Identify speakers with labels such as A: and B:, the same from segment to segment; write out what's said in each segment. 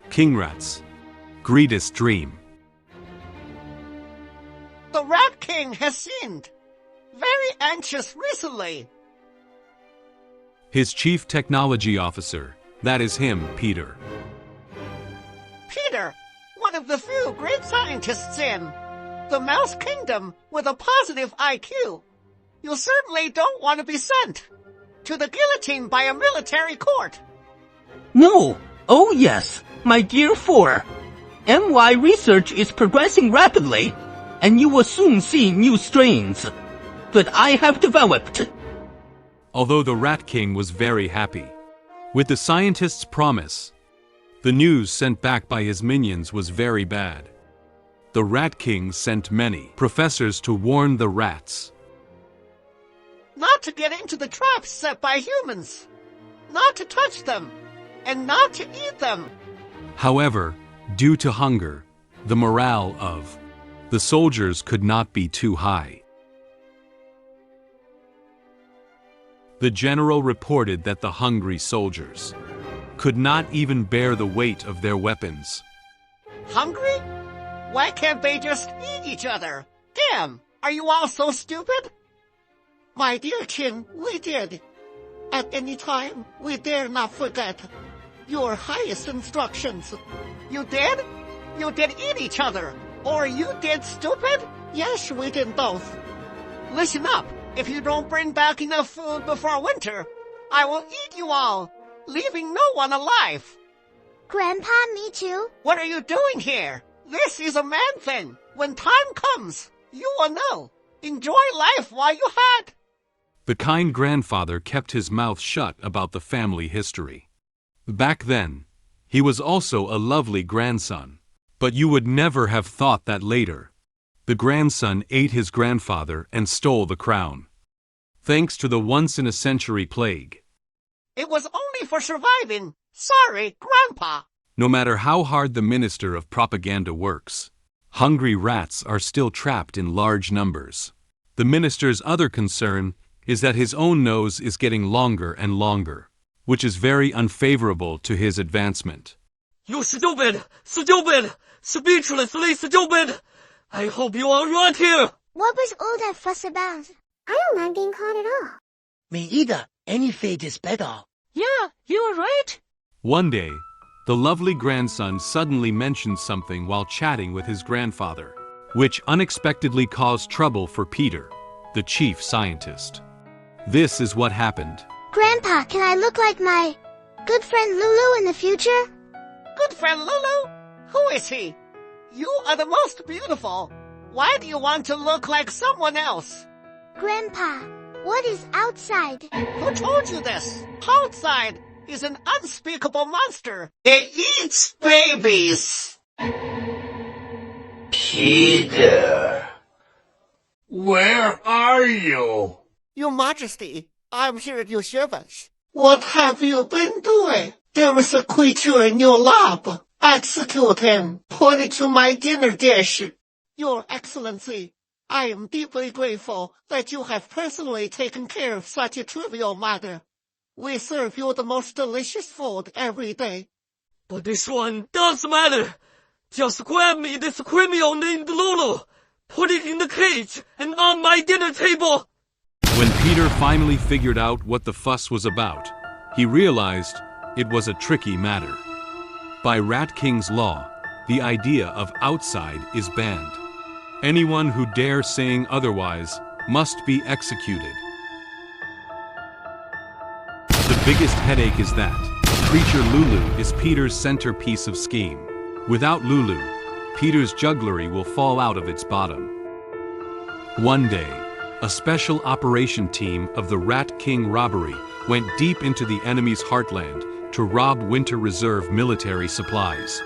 A: King Rat's greatest dream.
B: The Rat King has seemed very anxious recently.
A: His chief technology officer, that is him, Peter.
B: Peter, one of the few great scientists in the Mouse Kingdom with a positive IQ. You certainly don't want to be sent to the guillotine by a military court.
C: No. Oh yes, my dear Four. MY research is progressing rapidly, and you will soon see new strains that I have developed.
A: Although the Rat King was very happy with the scientist's promise, the news sent back by his minions was very bad. The Rat King sent many professors to warn the rats
B: not to get into the traps set by humans, not to touch them, and not to eat them.
A: However, due to hunger, the morale of the soldiers could not be too high. The general reported that the hungry soldiers could not even bear the weight of their weapons.
B: Hungry? Why can't they just eat each other? Damn, are you all so stupid? My dear kin, we did. At any time, we dare not forget your highest instructions. You did? You did eat each other. Or you did, stupid? Yes, we did both. Listen up. If you don't bring back enough food before winter, I will eat you all, leaving no one alive.
D: Grandpa, me too.
B: What are you doing here? This is a man thing. When time comes, you will know. Enjoy life while you had.
A: The kind grandfather kept his mouth shut about the family history. Back then, he was also a lovely grandson. But you would never have thought that later. The grandson ate his grandfather and stole the crown. Thanks to the once-in-a-century plague.
B: It was only for surviving. Sorry, Grandpa.
A: No matter how hard the minister of propaganda works, hungry rats are still trapped in large numbers. The minister's other concern is that his own nose is getting longer and longer, which is very unfavorable to his advancement.
C: You stupid! Stupid! Speechlessly stupid! I hope you are right here!
D: What was all that fuss about? I don't like being caught at all.
E: Me either. Any fate is better.
C: Yeah, you are right.
A: One day, the lovely grandson suddenly mentioned something while chatting with his grandfather, which unexpectedly caused trouble for Peter, the chief scientist. This is what happened.
D: Grandpa, can I look like my good friend Lulu in the future?
B: Good friend Lulu? Who is he? You are the most beautiful. Why do you want to look like someone else?
D: Grandpa, what is outside?
B: Who told you this? Outside is an unspeakable monster. It eats babies.
F: Peter, where are you?
B: Your Majesty, I'm here at your service. What have you been doing? There is a creature in your lab. Execute him. Put it to my dinner dish. Your Excellency, I am deeply grateful that you have personally taken care of such a trivial matter. We serve you the most delicious food every day.
C: But this one does matter. Just grab me this criminal named Lulu. Put it in the cage and on my dinner table.
A: When Peter finally figured out what the fuss was about, he realized it was a tricky matter. By Rat King's law, the idea of outside is banned. Anyone who dares saying otherwise must be executed. The biggest headache is that creature Lulu is Peter's centerpiece of scheme. Without Lulu, Peter's jugglery will fall out of its bottom. One day, a special operation team of the Rat King robbery went deep into the enemy's heartland to rob Winter Reserve military supplies.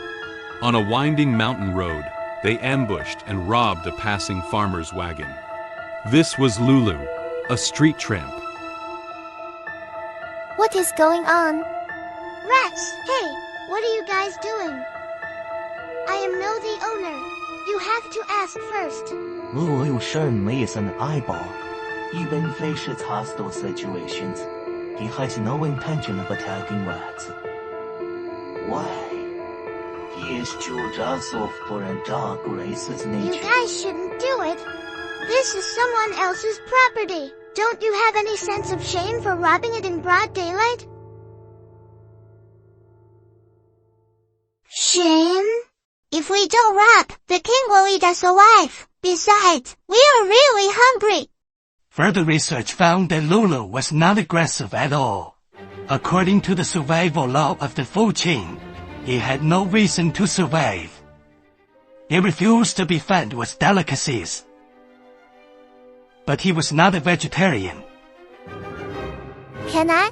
A: On a winding mountain road, they ambushed and robbed a passing farmer's wagon. This was Lulu, a street tramp.
D: What is going on? Rats, hey, what are you guys doing? I am no the owner. You have to ask first.
E: 如果有生没生的爱宝 even facial hostile situations, he has no intention of attacking rats. Why? is just of foreign dog races
D: You
E: nature.
D: guys shouldn't do it. This is someone else's property. Don't you have any sense of shame for robbing it in broad daylight? Shame? If we don't rob, the king will eat us alive. Besides, we are really hungry.
C: Further research found that Lulu was not aggressive at all. According to the survival law of the food chain, he had no reason to survive. He refused to be fed with delicacies. But he was not a vegetarian.
D: Can I?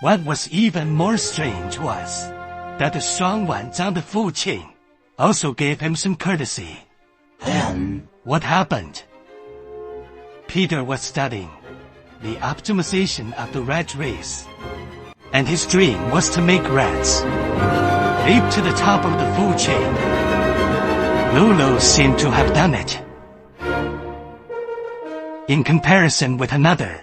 C: What was even more strange was that the strong ones on the food chain also gave him some courtesy.
E: Then,
C: What happened? Peter was studying the optimization of the rat race, and his dream was to make rats leap to the top of the food chain. Lulu seemed to have done it. In comparison with another,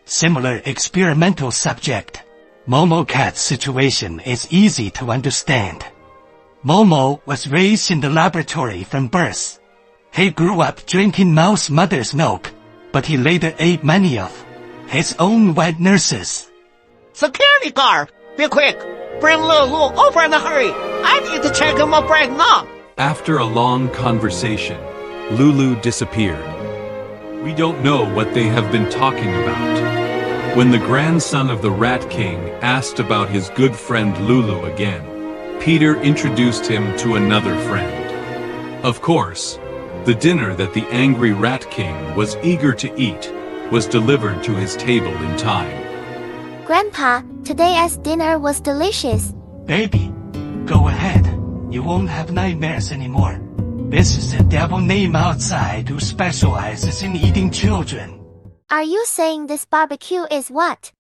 C: similar experimental subject, Momo Cat's situation is easy to understand. Momo was raised in the laboratory from birth. He grew up drinking mouse mother's milk, but he later ate many of his own wet nurses.
B: Security guard! Be quick! Bring Lulu over in a hurry! I need to check him up right now!
A: After a long conversation, Lulu disappeared. We don't know what they have been talking about. When the grandson of the Rat King asked about his good friend Lulu again, Peter introduced him to another friend. Of course, the dinner that the angry Rat King was eager to eat was delivered to his table in time.
D: Grandpa, today's dinner was delicious.
C: Baby, go ahead. You won't have nightmares anymore. This is the devil name outside who specializes in eating children.
D: Are you saying this barbecue is what?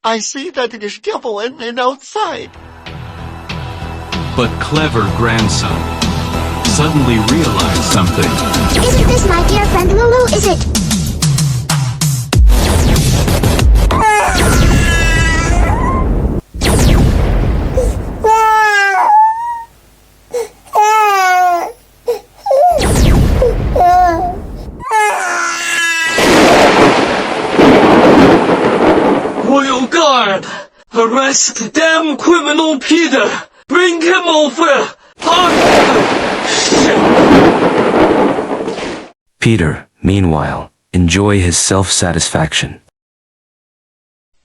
B: I see that it is devil and outside.
A: But clever grandson suddenly realized something.
D: Isn't this my dear friend Lulu, is it?
C: Royal Guard! Arrest damn criminal Peter! Bring him over!
G: Peter, meanwhile, enjoy his self-satisfaction.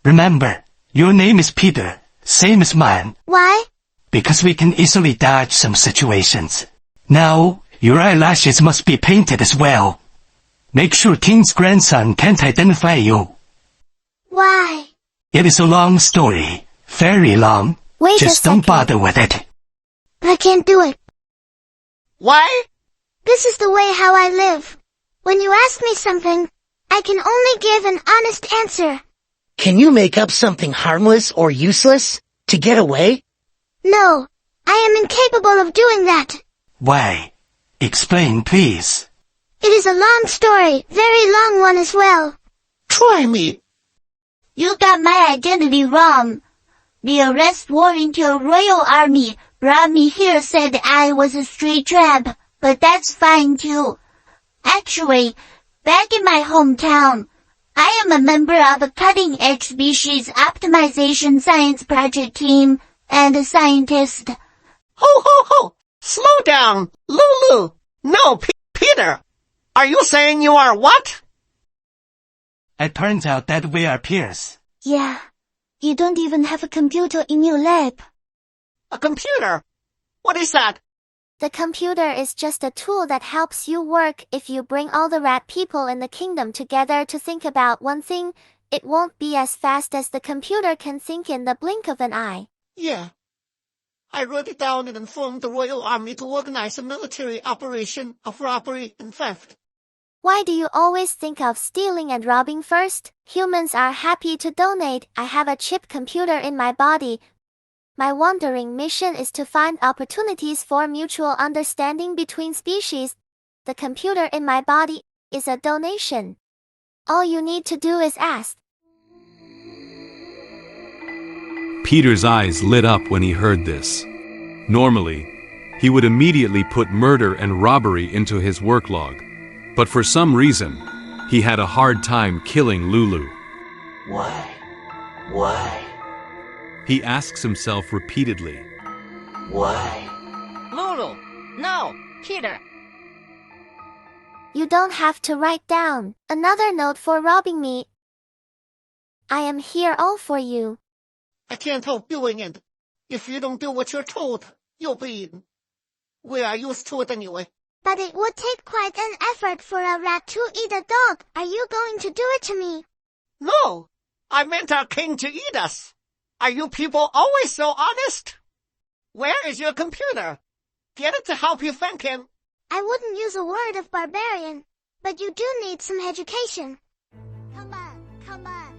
C: Remember, your name is Peter, same as mine,
D: Why?
C: because we can easily dodge some situations. Now, your eyelashes must be painted as well. Make sure King's grandson can't identify you.
D: Why?
C: It is a long story, very long.
D: Wait
C: Just
D: a
C: don't
D: second.
C: bother with it.
D: I can't do it.
B: Why?
D: This is the way how I live. When you ask me something, I can only give an honest answer.
H: Can you make up something harmless or useless to get away?
D: No, I am incapable of doing that.
C: Why? Explain, please.
D: It is a long story, very long one as well.
B: Try me.
I: You got my identity wrong. The arrest warrant your royal army brought me here said I was a stray tramp, but that's fine too. Actually, back in my hometown, I am a member of a cutting-edge species optimization science project team and a scientist.
B: Ho ho ho! Slow down, Lulu! No, Peter! Are you saying you are what?
C: It turns out that we are peers.
D: Yeah. You don't even have a computer in your lab.
B: A computer? What is that?
D: The computer is just a tool that helps you work. If you bring all the rat people in the kingdom together to think about one thing, it won't be as fast as the computer can think in the blink of an eye.
B: Yeah. I wrote it down and informed the royal army to organize a military operation of robbery and theft.
D: Why do you always think of stealing and robbing first? Humans are happy to donate. I have a chip computer in my body. My wandering mission is to find opportunities for mutual understanding between species. The computer in my body is a donation. All you need to do is ask.
A: Peter's eyes lit up when he heard this. Normally, he would immediately put murder and robbery into his work log, but for some reason, he had a hard time killing Lulu.
E: Why? Why?
A: He asks himself repeatedly.
E: Why?
B: Lulu! No! Peter!
D: You don't have to write down another note for robbing me. I am here all for you.
B: I can't help doing it. If you don't do what you're told, you'll be eaten. We are used to it anyway.
I: But it would take quite an effort for a rat to eat a dog. Are you going to do it to me?
B: No! I meant our king to eat us. Are you people always so honest? Where is your computer? Get it to help you thank him.
I: I wouldn't use a word of barbarian, but you do need some education. Come on, come on.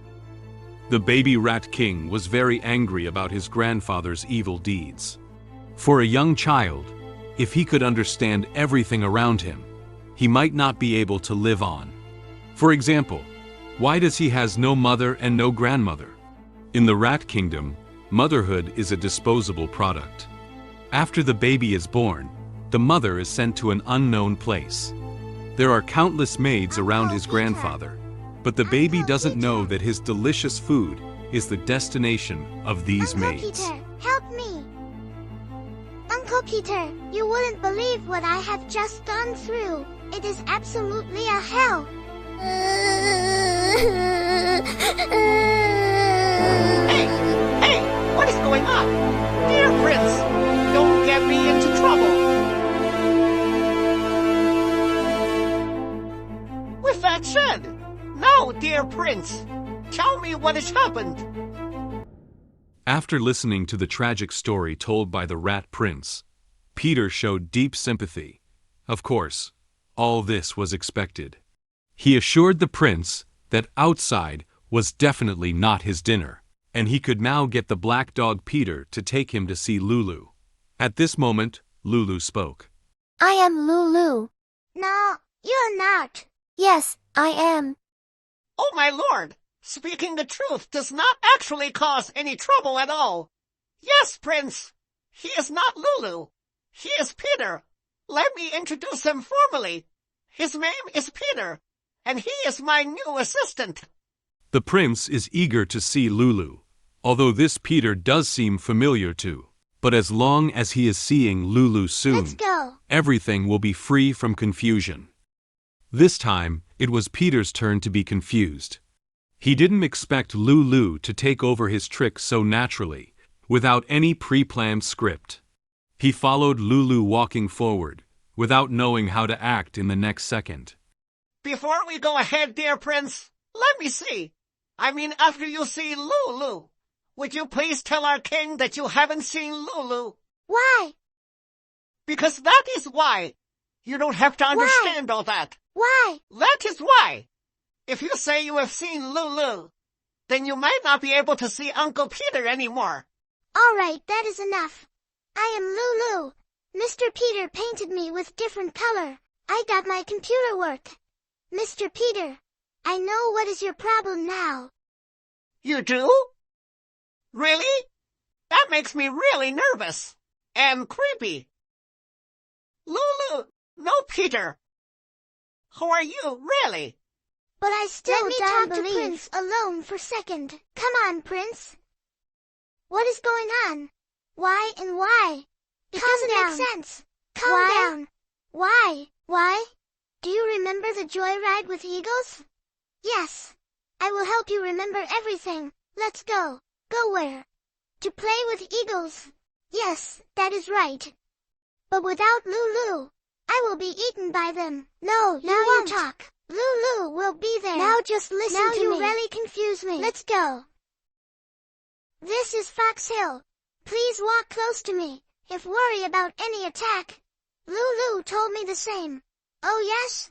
A: The baby rat king was very angry about his grandfather's evil deeds. For a young child, if he could understand everything around him, he might not be able to live on. For example, why does he has no mother and no grandmother? In the rat kingdom, motherhood is a disposable product. After the baby is born, the mother is sent to an unknown place. There are countless maids around his grandfather, but the baby doesn't know that his delicious food is the destination of these maids.
I: Uncle Peter, help me! Uncle Peter, you wouldn't believe what I have just gone through. It is absolutely a hell.
B: Hey! What is going on? Dear Prince, don't get me into trouble. With that said, now, dear Prince, tell me what has happened.
A: After listening to the tragic story told by the Rat Prince, Peter showed deep sympathy. Of course, all this was expected. He assured the prince that outside was definitely not his dinner, and he could now get the black dog Peter to take him to see Lulu. At this moment, Lulu spoke.
D: I am Lulu.
I: No, you're not.
D: Yes, I am.
B: Oh my lord, speaking the truth does not actually cause any trouble at all. Yes, Prince, he is not Lulu. He is Peter. Let me introduce him formally. His name is Peter, and he is my new assistant.
A: The prince is eager to see Lulu, although this Peter does seem familiar too. But as long as he is seeing Lulu soon,
I: Let's go.
A: everything will be free from confusion. This time, it was Peter's turn to be confused. He didn't expect Lulu to take over his trick so naturally, without any pre-planned script. He followed Lulu walking forward, without knowing how to act in the next second.
B: Before we go ahead, dear Prince, let me see. After you see Lulu, would you please tell our king that you haven't seen Lulu?
I: Why?
B: Because that is why. You don't have to understand all that.
I: Why?
B: That is why. If you say you have seen Lulu, then you might not be able to see Uncle Peter anymore.
I: All right, that is enough. I am Lulu. Mr. Peter painted me with different color. I got my computer work. Mr. Peter, I know what is your problem now.
B: You do? Really? That makes me really nervous. And creepy. Lulu, no Peter. Who are you, really?
I: But I still don't believe. Let me talk to Prince alone for a second. Come on, Prince. What is going on? Why and why? It doesn't make sense. Calm down. Why? Why? Do you remember the joyride with eagles? Yes. I will help you remember everything. Let's go. Go where? To play with eagles. Yes, that is right. But without Lulu, I will be eaten by them. No, you won't. Talk. Lulu will be there. Now just listen to me. Now you really confuse me. Let's go. This is Fox Hill. Please walk close to me, if worry about any attack. Lulu told me the same. Oh yes?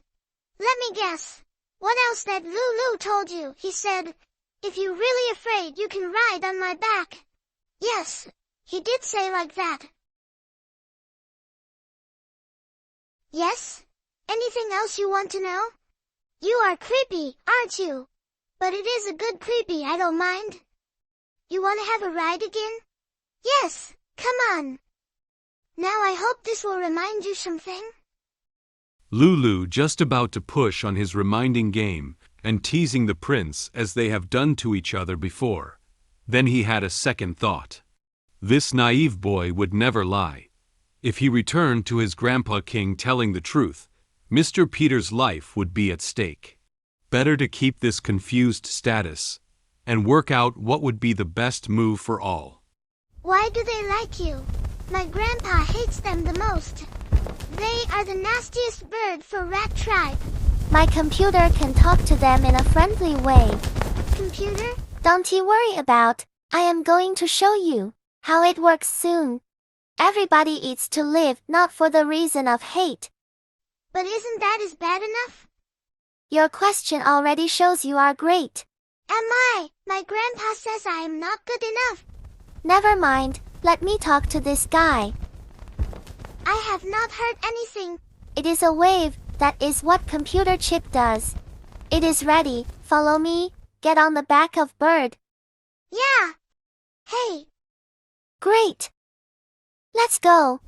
I: Let me guess. What else that Lulu told you? He said, if you're really afraid you can ride on my back. Yes, he did say like that. Yes? Anything else you want to know? You are creepy, aren't you? But it is a good creepy, I don't mind.
J: You want to have a ride again? Yes, come on. Now I hope this will remind you something.
A: Lulu just about to push on his reminding game and teasing the prince as they have done to each other before. Then he had a second thought. This naive boy would never lie. If he returned to his Grandpa King telling the truth, Mr. Peter's life would be at stake. Better to keep this confused status and work out what would be the best move for all.
J: Why do they like you? My grandpa hates them the most. They are the nastiest bird for rat tribe.
D: My computer can talk to them in a friendly way.
J: Computer?
D: Don't you worry about. I am going to show you how it works soon. Everybody eats to live, not for the reason of hate.
J: But isn't that as bad enough?
D: Your question already shows you are great.
J: Am I? My grandpa says I am not good enough.
D: Never mind, let me talk to this guy.
J: I have not heard anything.
D: It is a wave, that is what computer chip does. It is ready, follow me, get on the back of bird.
J: Yeah. Hey.
D: Great. Let's go.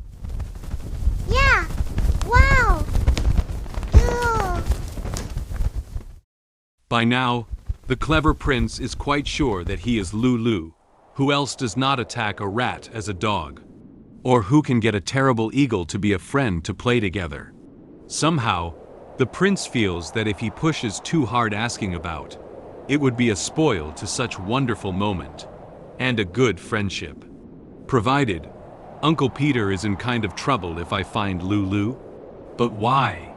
J: Yeah. Wow. Ew.
A: By now, the clever prince is quite sure that he is Lulu. Who else does not attack a rat as a dog? Or who can get a terrible eagle to be a friend to play together? Somehow, the prince feels that if he pushes too hard asking about, it would be a spoil to such wonderful moment, and a good friendship. Provided, Uncle Peter is in kind of trouble if I find Lulu. But why?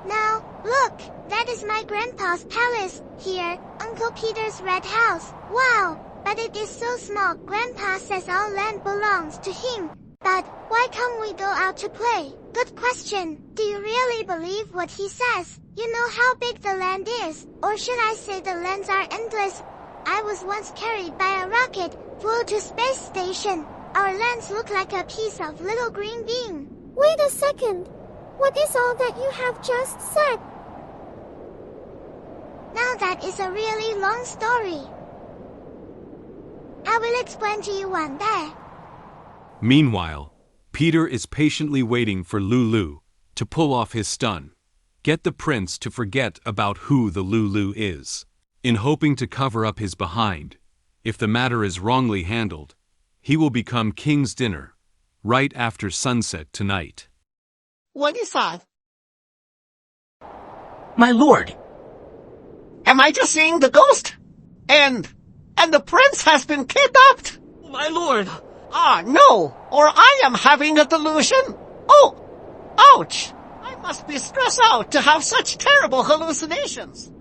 J: Now, look, that is my grandpa's palace. Here, Uncle Peter's red house. Wow. But it is so small. Grandpa says all land belongs to him. But why can't we go out to play? Good question. Do you really believe what he says? You know how big the land is. Or should I say the lands are endless? I was once carried by a rocket, flew to space station. Our lands look like a piece of little green bean.
D: Wait a second. What is all that you have just said?
J: Now that is a really long story. I will explain to you one day.
A: Meanwhile, Peter is patiently waiting for Lulu to pull off his stun, get the prince to forget about who the Lulu is, in hoping to cover up his behind. If the matter is wrongly handled, he will become king's dinner, right after sunset tonight.
B: What is that?
C: My lord.
B: Am I just seeing the ghost? And the prince has been kidnapped?
C: My lord.
B: Ah, no, or I am having a delusion. Oh, ouch. I must be stressed out to have such terrible hallucinations.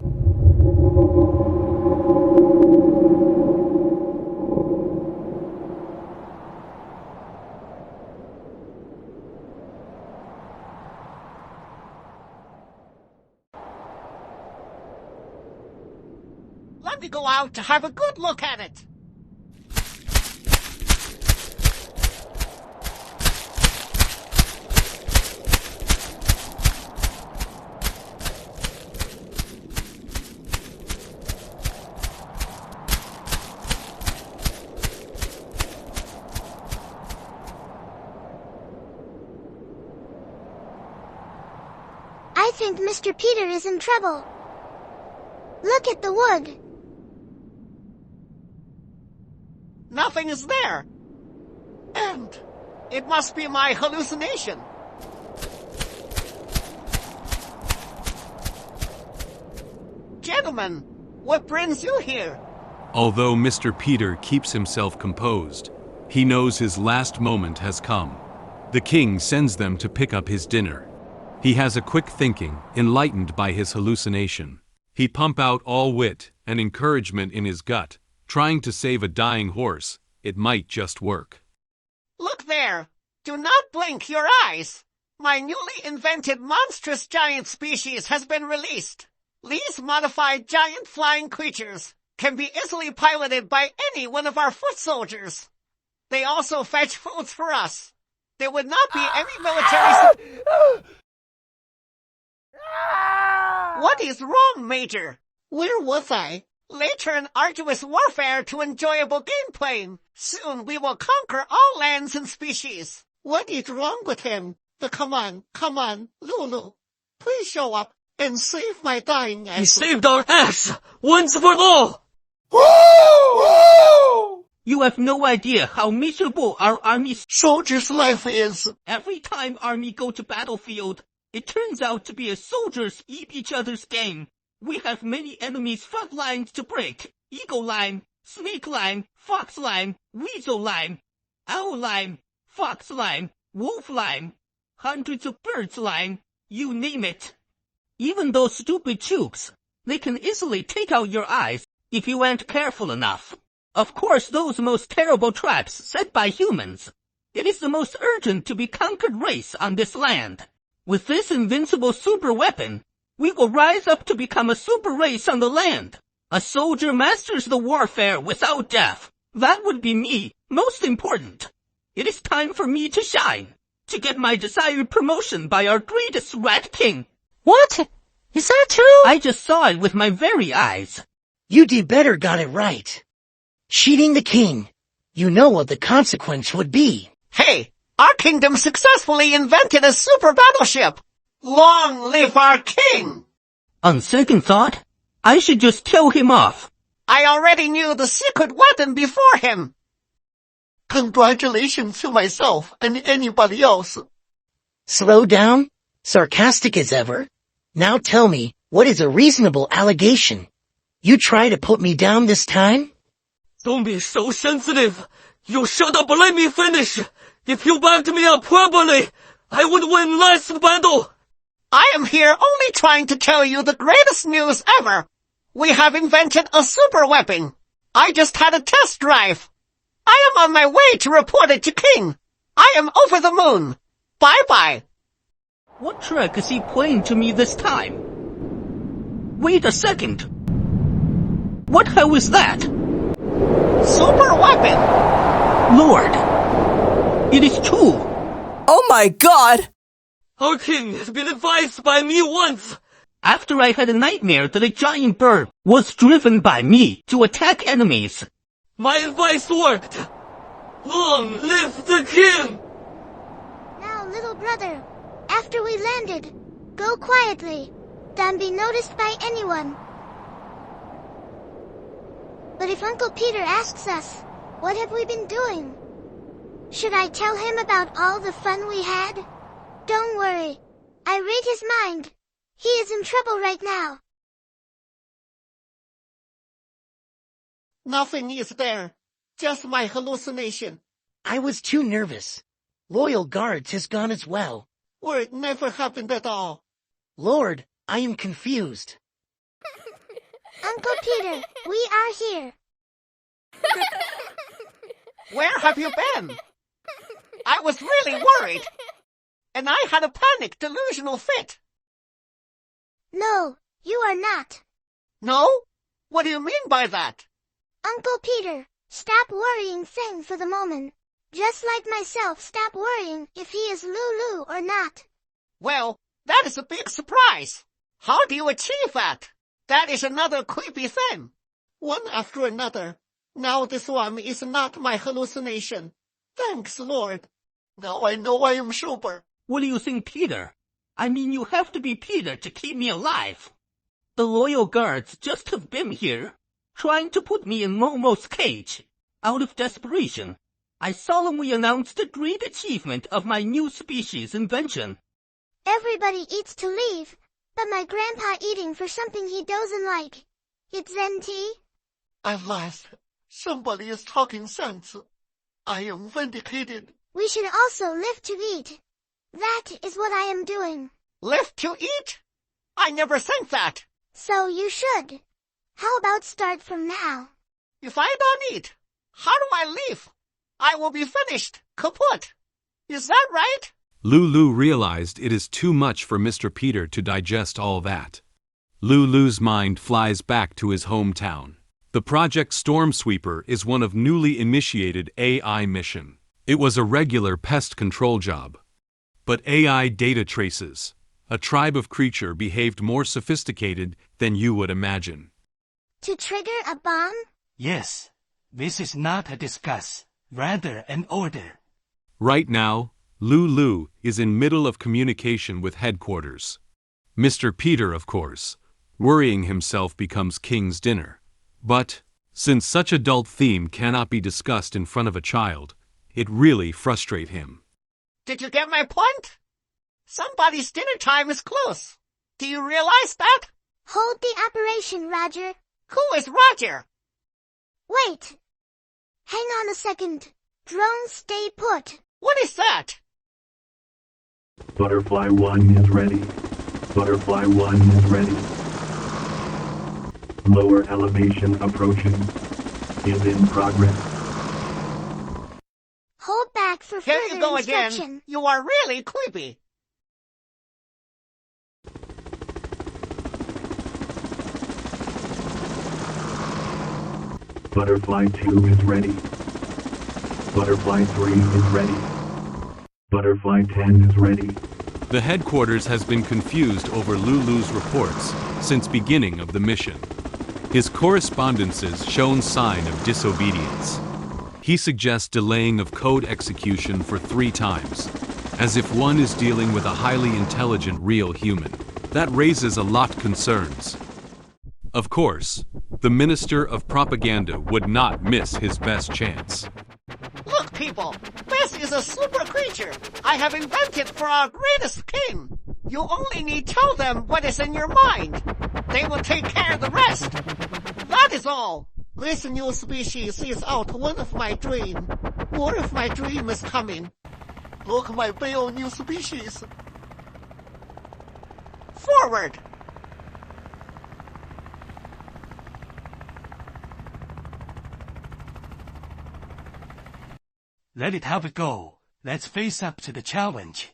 B: Let me go out to have a good look at it.
J: I think Mr. Peter is in trouble. Look at the wood.
B: Nothing is there. And it must be my hallucination. Gentlemen, what brings you here?
A: Although Mr. Peter keeps himself composed, he knows his last moment has come. The king sends them to pick up his dinner. He has a quick thinking, enlightened by his hallucination. He pump out all wit and encouragement in his gut, trying to save a dying horse. It might just work.
B: Look there! Do not blink your eyes! My newly invented monstrous giant species has been released. These modified giant flying creatures can be easily piloted by any one of our foot soldiers. They also fetch foods for us. There would not be any military... What is wrong, Major? Where was I? Later in arduous warfare to enjoyable gameplay. Soon we will conquer all lands and species.
K: What is wrong with him? Come on, Lulu. Please show up and save my dying ass.
L: He saved our ass, once for all!
C: You have no idea how miserable our army's
K: soldier's life is.
C: Every time army go to battlefield, it turns out to be a soldiers eat each other's game. We have many enemies' front lines to break. Eagle line, snake line, fox line, weasel line, owl line, fox line, wolf line, hundreds of birds line, you name it. Even those stupid tubes, they can easily take out your eyes if you aren't careful enough. Of course, those most terrible traps set by humans. It is the most urgent to be conquered race on this land. With this invincible super weapon, we will rise up to become a super race on the land. A soldier masters the warfare without death. That would be me, most important. It is time for me to shine, to get my desired promotion by our greatest rat king.
H: What? Is that true?
C: I just saw it with my very eyes.
H: You did better got it right. Cheating the king. You know what the consequence would be.
B: Hey, our kingdom successfully invented a super battleship. Long live our king!
C: On second thought, I should just tell him off.
B: I already knew the secret weapon before him.
K: Congratulations to myself and anybody else.
H: Slow down? Sarcastic as ever? Now tell me, what is a reasonable allegation? You try to put me down this time?
L: Don't be so sensitive. You shut up and let me finish. If you backed me up properly, I would win last battle.
B: I am here only trying to tell you the greatest news ever. We have invented a super weapon. I just had a test drive. I am on my way to report it to King. I am over the moon. Bye-bye.
C: What trick is he playing to me this time? Wait a second. What hell is that?
B: Super weapon!
C: Lord, it is true.
M: Oh my god!
L: Our king has been advised by me once.
C: After I had a nightmare that a giant bird was driven by me to attack enemies.
L: My advice worked. Long live the king!
J: Now, little brother, after we landed, go quietly. Don't be noticed by anyone. But if Uncle Peter asks us, what have we been doing? Should I tell him about all the fun we had? Don't worry. I read his mind. He is in trouble right now.
K: Nothing is there. Just my hallucination.
H: I was too nervous. Loyal guards has gone as well.
K: Or it never happened at all.
H: Lord, I am confused.
J: Uncle Peter, we are here.
B: Where have you been? I was really worried. And I had a panic delusional fit.
J: No, you are not.
B: No? What do you mean by that?
J: Uncle Peter, stop worrying thing for the moment. Just like myself, stop worrying if he is Lulu or not.
B: Well, that is a big surprise. How do you achieve that? That is another creepy thing.
K: One after another. Now this one is not my hallucination. Thanks, Lord. Now I know I am sober.
C: What do you think, Peter? I mean, you have to be Peter to keep me alive. The loyal guards just have been here, trying to put me in Momo's cage. Out of desperation, I solemnly announced the great achievement of my new species invention.
J: Everybody eats to leave, but my grandpa eating for something he doesn't like. It's Zen tea.
K: At last, somebody is talking sense. I am vindicated.
J: We should also live to eat. That is what I am doing.
B: Live to eat? I never think that.
J: So you should. How about start from now?
B: If I don't eat, how do I live? I will be finished, kaput. Is that right?
A: Lulu realized it is too much for Mr. Peter to digest all that. Lulu's mind flies back to his hometown. The Project Stormsweeper is one of newly initiated AI mission. It was a regular pest control job. But AI data traces, a tribe of creature behaved more sophisticated than you would imagine.
J: To trigger a bomb?
E: Yes, this is not a discuss, rather an order.
A: Right now, Lulu is in middle of communication with headquarters. Mr. Peter, of course, worrying himself becomes King's dinner. But, since such adult theme cannot be discussed in front of a child, it really frustrates him.
B: Did you get my point? Somebody's dinner time is close. Do you realize that?
J: Hold the operation, Roger.
B: Who is Roger?
J: Wait. Hang on a second. Drone, stay put.
B: What is that?
N: Butterfly 1 is ready. Butterfly 1 is ready. Lower elevation approaching. Is in progress.
J: Hold back for
B: Here
J: further
B: you go
J: instruction.
B: again. You are really creepy.
N: Butterfly 2 is ready. Butterfly 3 is ready. Butterfly 10 is ready.
A: The headquarters has been confused over Lulu's reports since beginning of the mission. His correspondences shown sign of disobedience. He suggests delaying of code execution for 3 times, as if one is dealing with a highly intelligent real human. That raises a lot concerns. Of course, the Minister of Propaganda would not miss his best chance.
B: Look, people, this is a super creature I have invented for our greatest king. You only need tell them what is in your mind. They will take care of the rest. That is all.
K: This new species is out one of my dream. More of my dream is coming. Look, my real new species.
B: Forward.
E: Let it have a go. Let's face up to the challenge.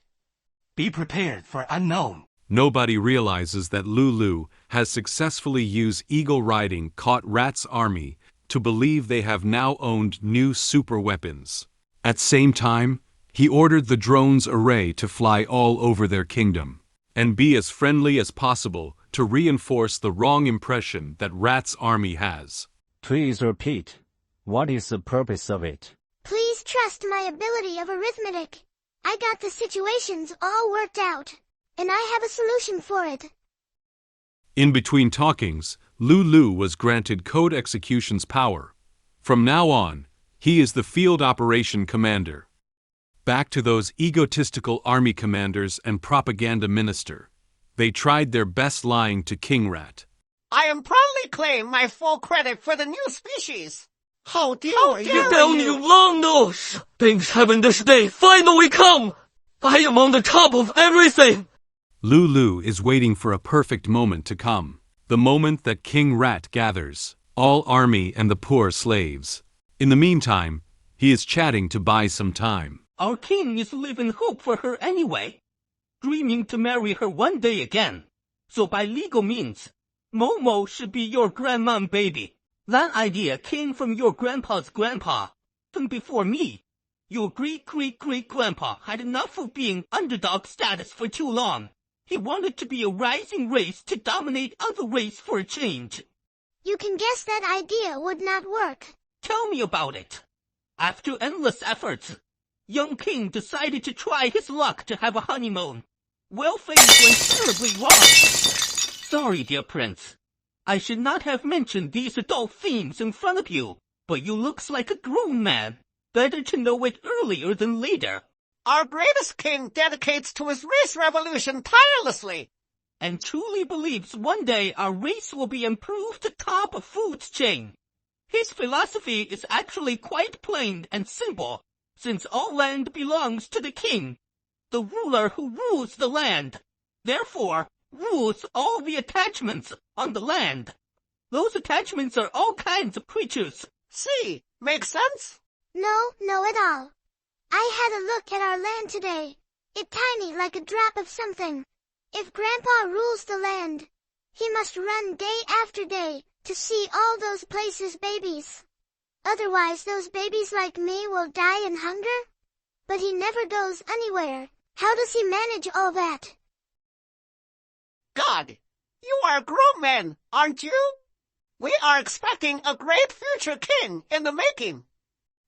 E: Be prepared for unknown.
A: Nobody realizes that Lulu has successfully used eagle riding caught Rat's army to believe they have now owned new super weapons. At same time, he ordered the drones array to fly all over their kingdom and be as friendly as possible to reinforce the wrong impression that Rat's army has.
O: Please repeat. What is the purpose of it?
J: Please trust my ability of arithmetic. I got the situations all worked out, and I have a solution for it.
A: In between talkings, Lulu was granted code execution's power. From now on, he is the field operation commander. Back to those egotistical army commanders and propaganda minister. They tried their best lying to King Rat.
B: I am proudly claim my full credit for the new species.
K: How dare you!
L: Down you long nose! Thank heaven this day finally come! I am on the top of everything!
A: Lulu is waiting for a perfect moment to come. The moment that King Rat gathers all army and the poor slaves. In the meantime, he is chatting to buy some time.
C: Our king is living hope for her anyway, dreaming to marry her one day again. So by legal means, Momo should be your grandmom baby. That idea came from your grandpa's grandpa, even before me. Your great-great-great-grandpa had enough of being underdog status for too long. He wanted to be a rising race to dominate other race for a change.
J: You can guess that idea would not work.
C: Tell me about it. After endless efforts, young king decided to try his luck to have a honeymoon. Well, things went terribly wrong. Sorry, dear prince. I should not have mentioned these adult themes in front of you, but you looks like a grown man. Better to know it earlier than later.
B: Our greatest king dedicates to his race revolution tirelessly.
C: And truly believes one day our race will be improved atop a food chain. His philosophy is actually quite plain and simple, since all land belongs to the king, the ruler who rules the land. Therefore, rules all the attachments on the land. Those attachments are all kinds of creatures.
B: See, makes sense?
J: No, at all. I had a look at our land today. It's tiny like a drop of something. If Grandpa rules the land, he must run day after day to see all those places' babies. Otherwise those babies like me will die in hunger. But he never goes anywhere. How does he manage all that?
B: God, you are grown men, aren't you? We are expecting a great future king in the making.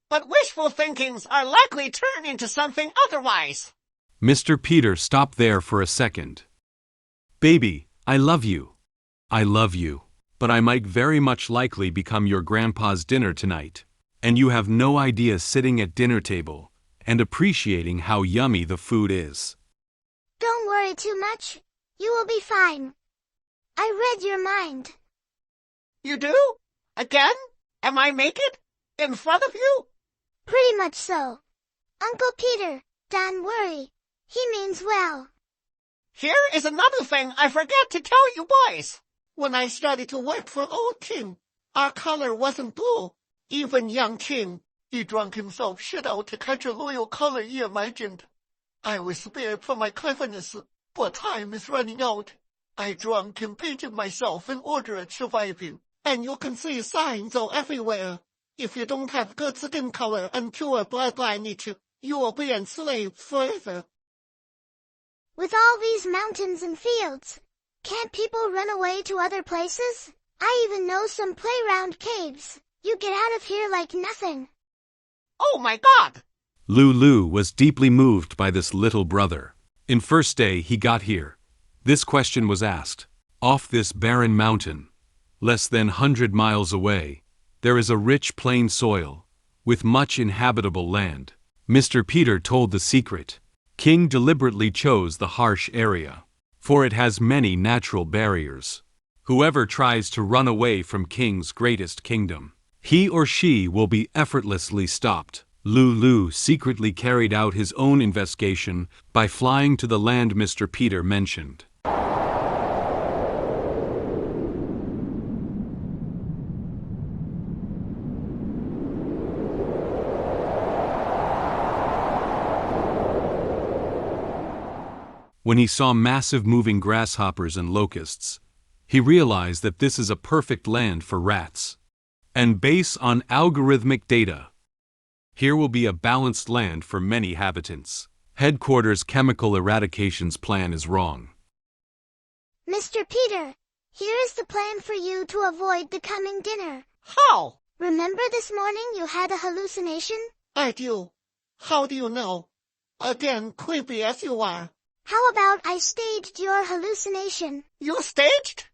B: But wishful thinkings are likely to turn into something otherwise.
A: Mr. Peter stopped there for a second. Baby, I love you. I love you. But I might very much likely become your grandpa's dinner tonight. And you have no idea sitting at dinner table and appreciating how yummy the food is.
J: Don't worry too much. You will be fine. I read your mind.
B: You do? Again? Am I naked? In front of you?
J: Pretty much so. Uncle Peter, don't worry. He means well.
B: Here is another thing I forgot to tell you boys.
K: When I started to work for old King, our color wasn't blue. Even young King, he drank himself shit out to catch a loyal color he imagined. I was spared for my cleverness, but time is running out. I drank and painted myself in order at surviving, and you can see signs all everywhere. If you don't have good skin color and pure blood lineage, you will be enslaved forever.
J: With all these mountains and fields, can't people run away to other places? I even know some playground caves. You get out of here like nothing.
B: Oh my God!
A: Lulu was deeply moved by this little brother. In first day he got here, this question was asked. Off this barren mountain, less than 100 miles away, there is a rich plain soil, with much inhabitable land. Mr. Peter told the secret. King deliberately chose the harsh area, for it has many natural barriers. Whoever tries to run away from King's greatest kingdom, he or she will be effortlessly stopped. Lulu secretly carried out his own investigation by flying to the land Mr. Peter mentioned. When he saw massive moving grasshoppers and locusts, he realized that this is a perfect land for rats. And based on algorithmic data, here will be a balanced land for many habitants. Headquarters chemical eradication's plan is wrong.
J: Mr. Peter, here is the plan for you to avoid the coming dinner.
B: How?
J: Remember this morning you had a hallucination?
K: I do. How do you know? Again, creepy as you are.
J: How about I staged your hallucination?
B: You staged?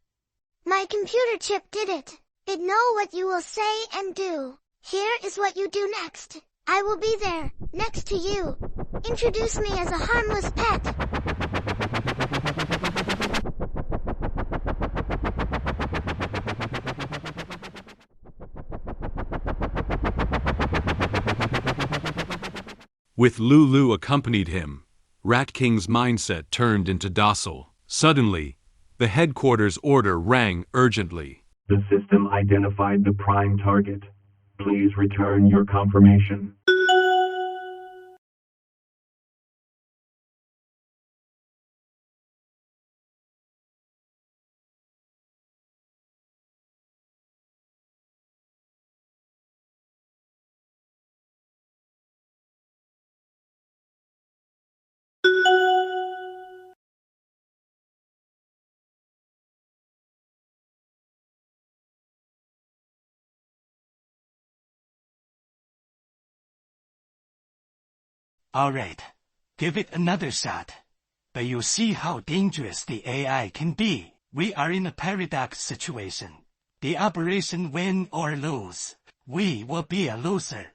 J: My computer chip did it. It know what you will say and do. Here is what you do next. I will be there, next to you. Introduce me as a harmless pet.
A: With Lulu accompanied him, Rat King's mindset turned into docile. Suddenly, the headquarters order rang urgently.
N: The system identified the prime target. Please return your confirmation.
E: All right, give it another shot. But you see how dangerous the AI can be. We are in a paradox situation. The operation win or lose. We will be a loser.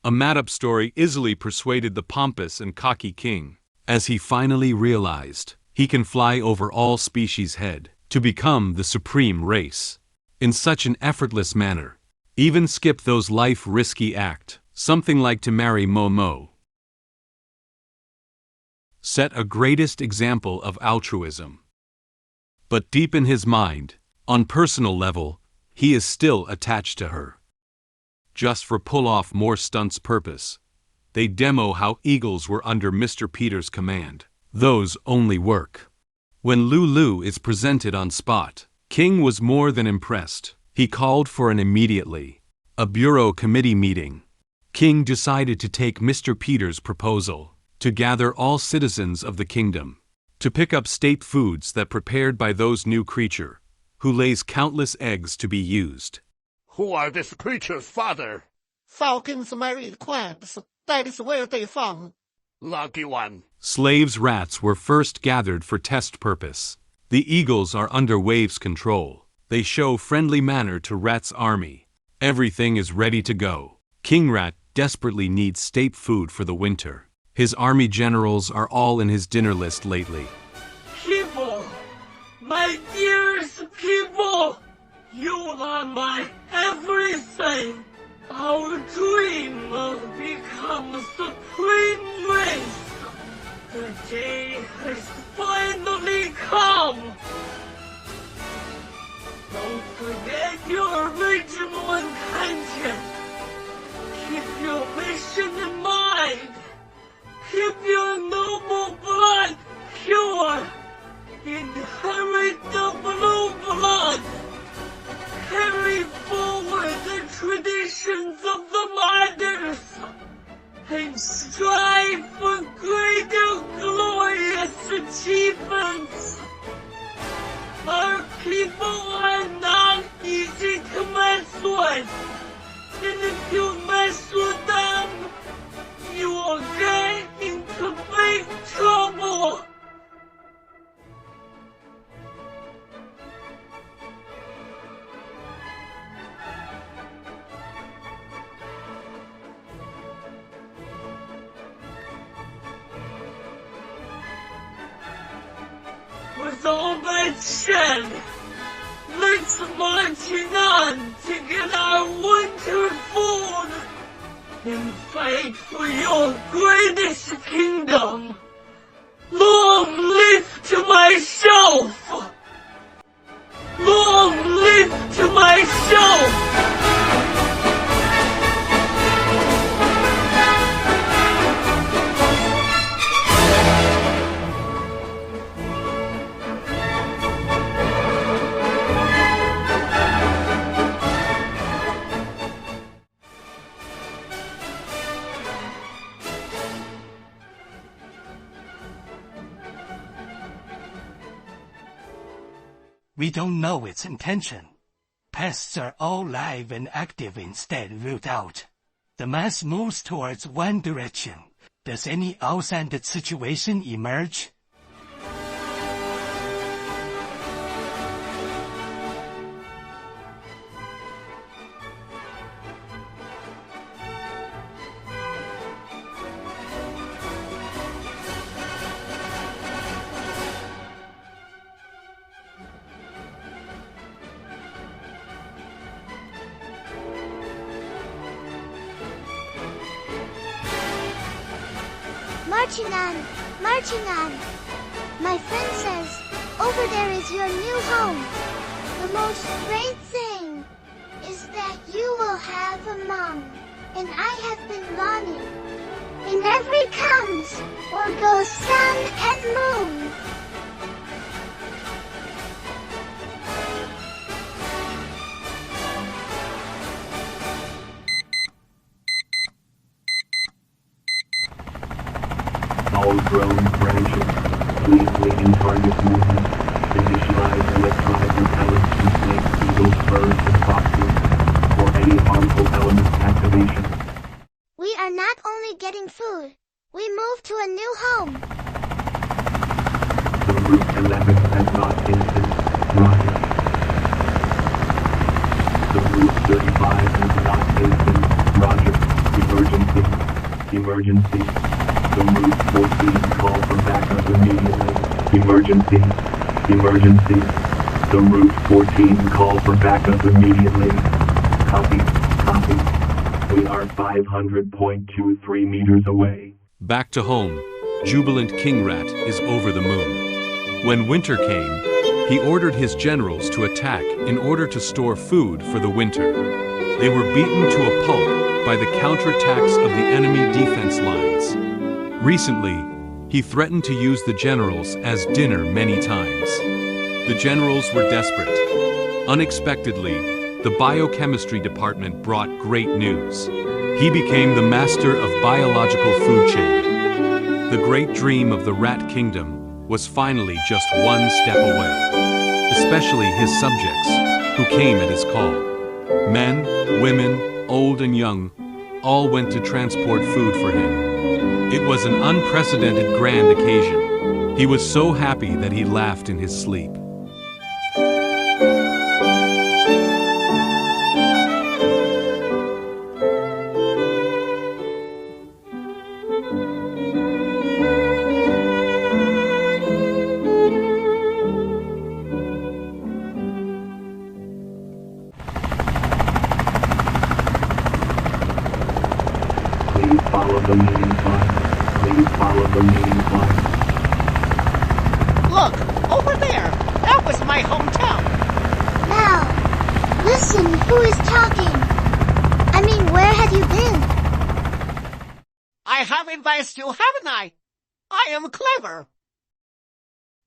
A: A made-up story easily persuaded the pompous and cocky king, as he finally realized he can fly over all species' head to become the supreme race. In such an effortless manner, even skip those life-risky act. Something like to marry Momo. Set a greatest example of altruism. But deep in his mind, on personal level, he is still attached to her. Just for pull off more stunts purpose, they demo how eagles were under Mr. Peter's command. Those only work when Lulu is presented on spot. King was more than impressed. He called for an immediately. A bureau committee meeting. King decided to take Mr. Peter's proposal to gather all citizens of the kingdom to pick up state foods that prepared by those new creature who lays countless eggs to be used.
F: Who are this creature's father?
B: Falcons married crabs. That is where they found.
F: Lucky one.
A: Slaves' rats were first gathered for test purpose. The eagles are under Wave's control. They show friendly manner to Rat's army. Everything is ready to go. King Rat desperately needs state food for the winter. His army generals are all in his dinner list lately.
L: People, my dearest people, you are my everything. Our dream of become supreme race. The day has finally come. Don't forget your original intention. Keep your mission in mind. Keep your noble blood pure. Inherit the blue blood. Carry forward the traditions of the martyrs. And strive for greater glorious achievements. Our people are not easy to mess with. And if you mess with them, you will get into big trouble. With all that said, let's march on to get our winter food and fight for your greatest kingdom. Long live to myself! Long live to myself!
E: We don't know its intention. Pests are all live and active instead ruled out. The mass moves towards one direction. Does any outside situation emerge?
J: Marching on, marching on. My friend says, over there is your new home. The most great thing is that you will have a mom, and I have been longing. In every comes or goes sun and moon.
N: All drone branches, please in target movement. Initialize electronic repellents to snakes, eagles, birds, and foxes for any harmful element activation.
J: We are not only getting food, we move to a new home.
N: The Route 11 has not instance. Roger. The Route 35 has not instance. Roger. Emergency. Emergency. The Route 14 call for backup immediately. Emergency. Emergency. The Route 14 call for backup immediately. Copy. Copy. We are 500.23 meters away.
A: Back to home, jubilant King Rat is over the moon. When winter came, he ordered his generals to attack in order to store food for the winter. They were beaten to a pulp by the counterattacks of the enemy defense lines. Recently, he threatened to use the generals as dinner many times. The generals were desperate. Unexpectedly, the biochemistry department brought great news. He became the master of biological food chain. The great dream of the Rat Kingdom was finally just one step away. especially his subjects, who came at his call. Men, women, old and young, all went to transport food for him. It was an unprecedented grand occasion. He was so happy that he laughed in his sleep.
N: Follow the meeting plan. Please follow the meeting plan.
B: Look, over there. That was my hometown.
J: Now, listen, who is talking? I mean, where have you been?
B: I have advised you, haven't I? I am clever.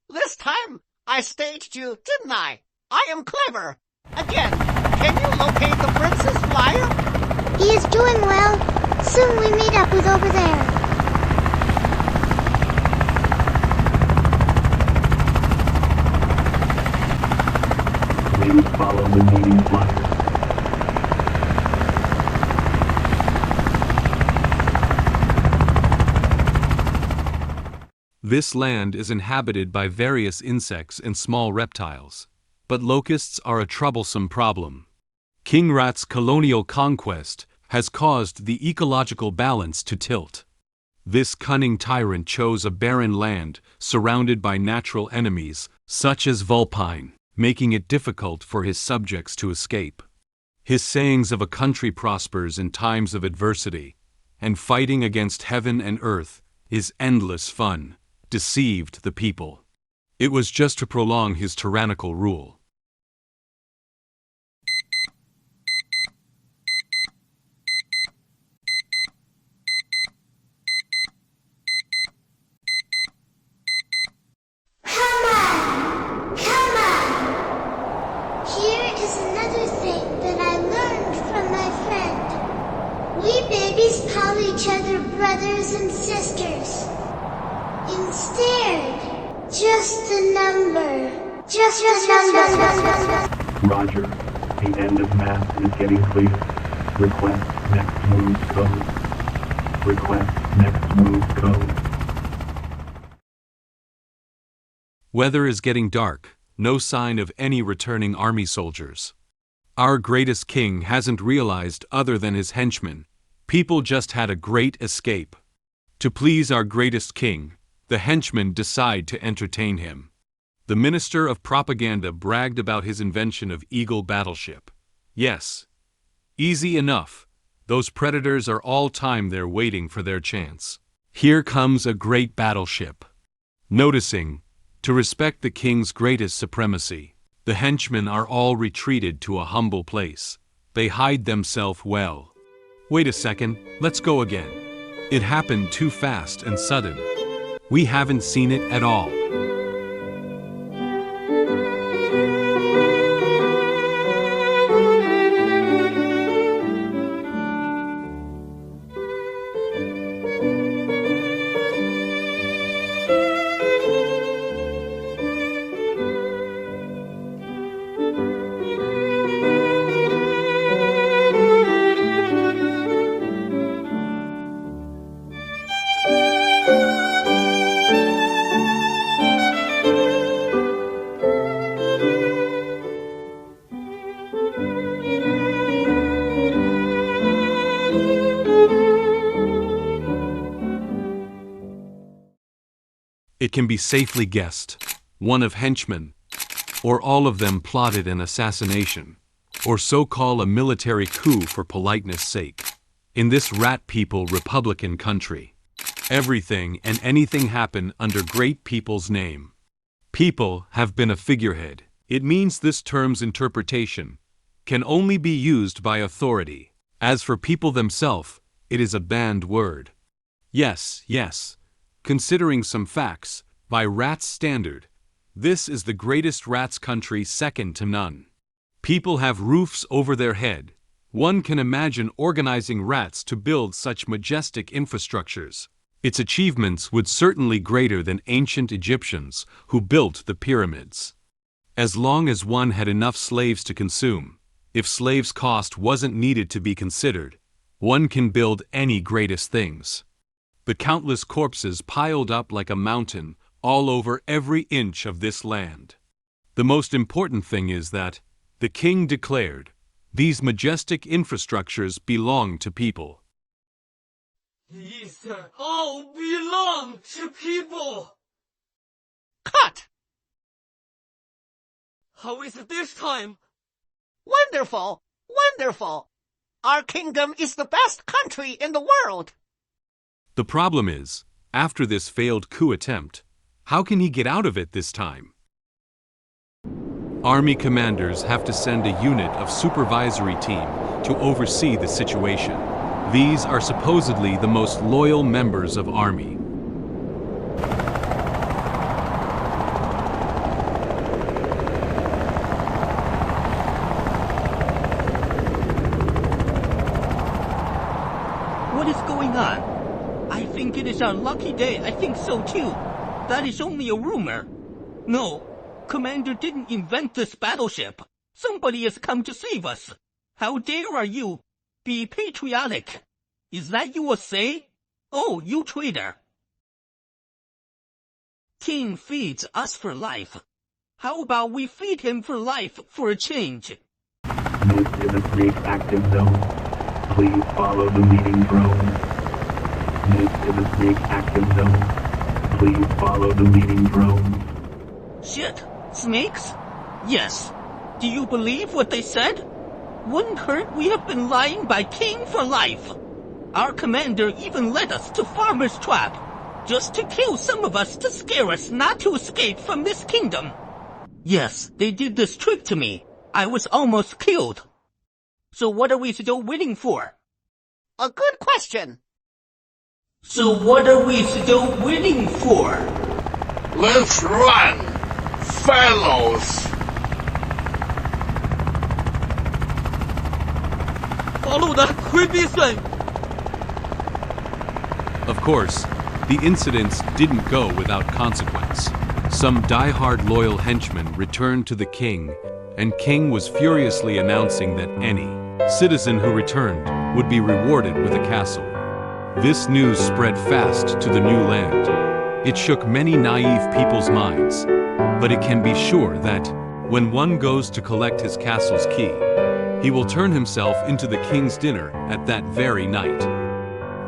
B: This time, I staged you, didn't I? I am clever. Again, can you locate the Princess Flyer?
J: He is doing well. Soon we meet up with over there.
N: Please follow the meeting plan.
A: This land is inhabited by various insects and small reptiles. But locusts are a troublesome problem. King Rat's colonial conquest has caused the ecological balance to tilt. This cunning tyrant chose a barren land surrounded by natural enemies, such as vulpine, making it difficult for his subjects to escape. His sayings of a country prospers in times of adversity, and fighting against heaven and earth is endless fun, deceived the people. It was just to prolong his tyrannical rule.
J: Brothers and sisters. Instead, just a number. Just a number.
N: Roger. The end of math is getting clear. Request next move code. Request next move code.
A: Weather is getting dark, no sign of any returning army soldiers. Our greatest king hasn't realized other than his henchmen. People just had a great escape. To please our greatest king, the henchmen decide to entertain him. The minister of propaganda bragged about his invention of Eagle battleship. Yes, easy enough. Those predators are all time there waiting for their chance. Here comes a great battleship. Noticing, to respect the king's greatest supremacy, the henchmen are all retreated to a humble place. They hide themselves well. Wait a second, let's go again. It happened too fast and sudden. We haven't seen it at all. It can be safely guessed, one of henchmen, or all of them plotted an assassination, or so call a military coup for politeness' sake. In this rat people Republican country, everything and anything happen under great people's name. People have been a figurehead. It means this term's interpretation can only be used by authority. As for people themselves, it is a banned word. Yes, considering some facts, by rats' standard, this is the greatest rats country second to none. People have roofs over their head. One can imagine organizing rats to build such majestic infrastructures. Its achievements would certainly greater than ancient Egyptians who built the pyramids. As long as one had enough slaves to consume, if slaves' cost wasn't needed to be considered, one can build any greatest things. The countless corpses piled up like a mountain all over every inch of this land. The most important thing is that, the king declared, these majestic infrastructures belong to people.
L: These all belong to people.
B: Cut!
L: How is it this time?
B: Wonderful! Wonderful! Our kingdom is the best country in the world!
A: The problem is, after this failed coup attempt, how can he get out of it this time? Army commanders have to send a unit of supervisory team to oversee the situation. These are supposedly the most loyal members of army.
C: What is going on? I think it is our lucky day. I think so too. That is only a rumor. No, Commander didn't invent this battleship. Somebody has come to save us. How dare you be patriotic? Is that you will say? Oh, you traitor. King feeds us for life. How about we feed him for life for a change?
N: Moved in the snake active zone. Please follow the meeting drone. Moved in the snake active zone. Please follow the meeting drone.
C: Shit, snakes? Yes. Do you believe what they said? Wouldn't hurt, we have been lying by king for life. Our commander even led us to Farmer's Trap, just to kill some of us to scare us not to escape from this kingdom. Yes, they did this trick to me. I was almost killed. So what are we still waiting for?
B: A good question.
C: So what are we still waiting for?
F: Let's run, fellows!
L: Follow that creepy thing!
A: Of course, the incidents didn't go without consequence. Some die-hard loyal henchmen returned to the king, and King was furiously announcing that any citizen who returned would be rewarded with a castle. This news spread fast to the new land. It shook many naive people's minds, but it can be sure that, when one goes to collect his castle's key, he will turn himself into the king's dinner at that very night.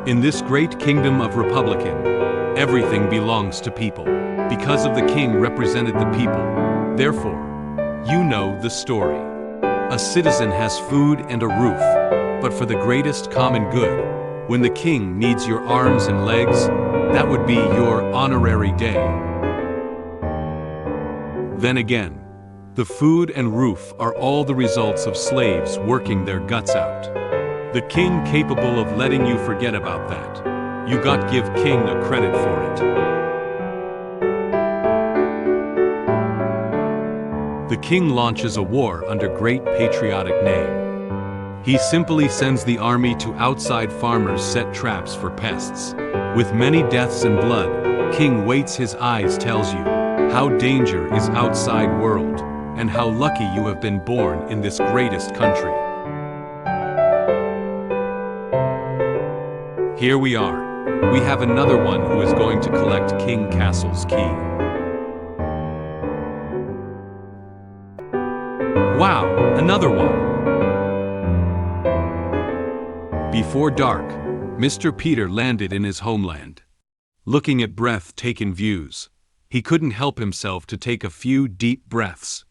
A: In this great kingdom of Republican, everything belongs to people. Because of the king represented the people, therefore, you know the story. A citizen has food and a roof, but for the greatest common good, when the king needs your arms and legs, that would be your honorary day. Then again, the food and roof are all the results of slaves working their guts out. The king capable of letting you forget about that. You got give king a credit for it. The king launches a war under great patriotic name. He simply sends the army to outside farmers set traps for pests. With many deaths and blood, king waits his eyes tells you how danger is outside world, and how lucky you have been born in this greatest country. Here we are. We have another one who is going to collect King Castle's key. Wow, another one. Before dark, Mr. Peter landed in his homeland. Looking at breathtaking views, he couldn't help himself to take a few deep breaths.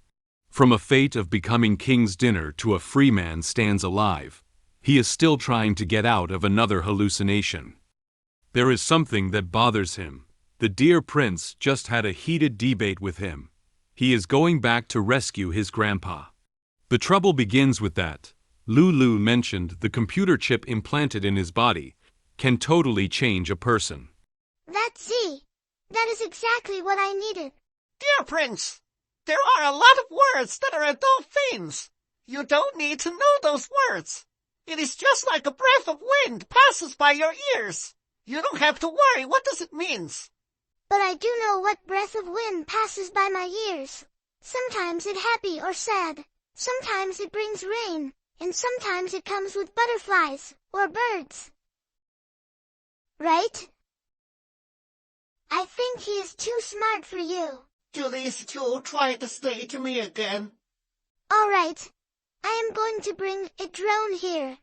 A: From a fate of becoming king's dinner to a free man stands alive, he is still trying to get out of another hallucination. There is something that bothers him. The dear prince just had a heated debate with him. He is going back to rescue his grandpa. The trouble begins with that. Lulu mentioned the computer chip implanted in his body can totally change a person.
J: That's Z. That is exactly what I needed.
B: Dear Prince, there are a lot of words that are adult themes. You don't need to know those words. It is just like a breath of wind passes by your ears. You don't have to worry what does it means.
J: But I do know what breath of wind passes by my ears. Sometimes it happy or sad. Sometimes it brings rain. And sometimes it comes with butterflies or birds. Right? I think he is too smart for you.
B: Do these two try to stay to me again?
J: Alright. I am going to bring a drone here.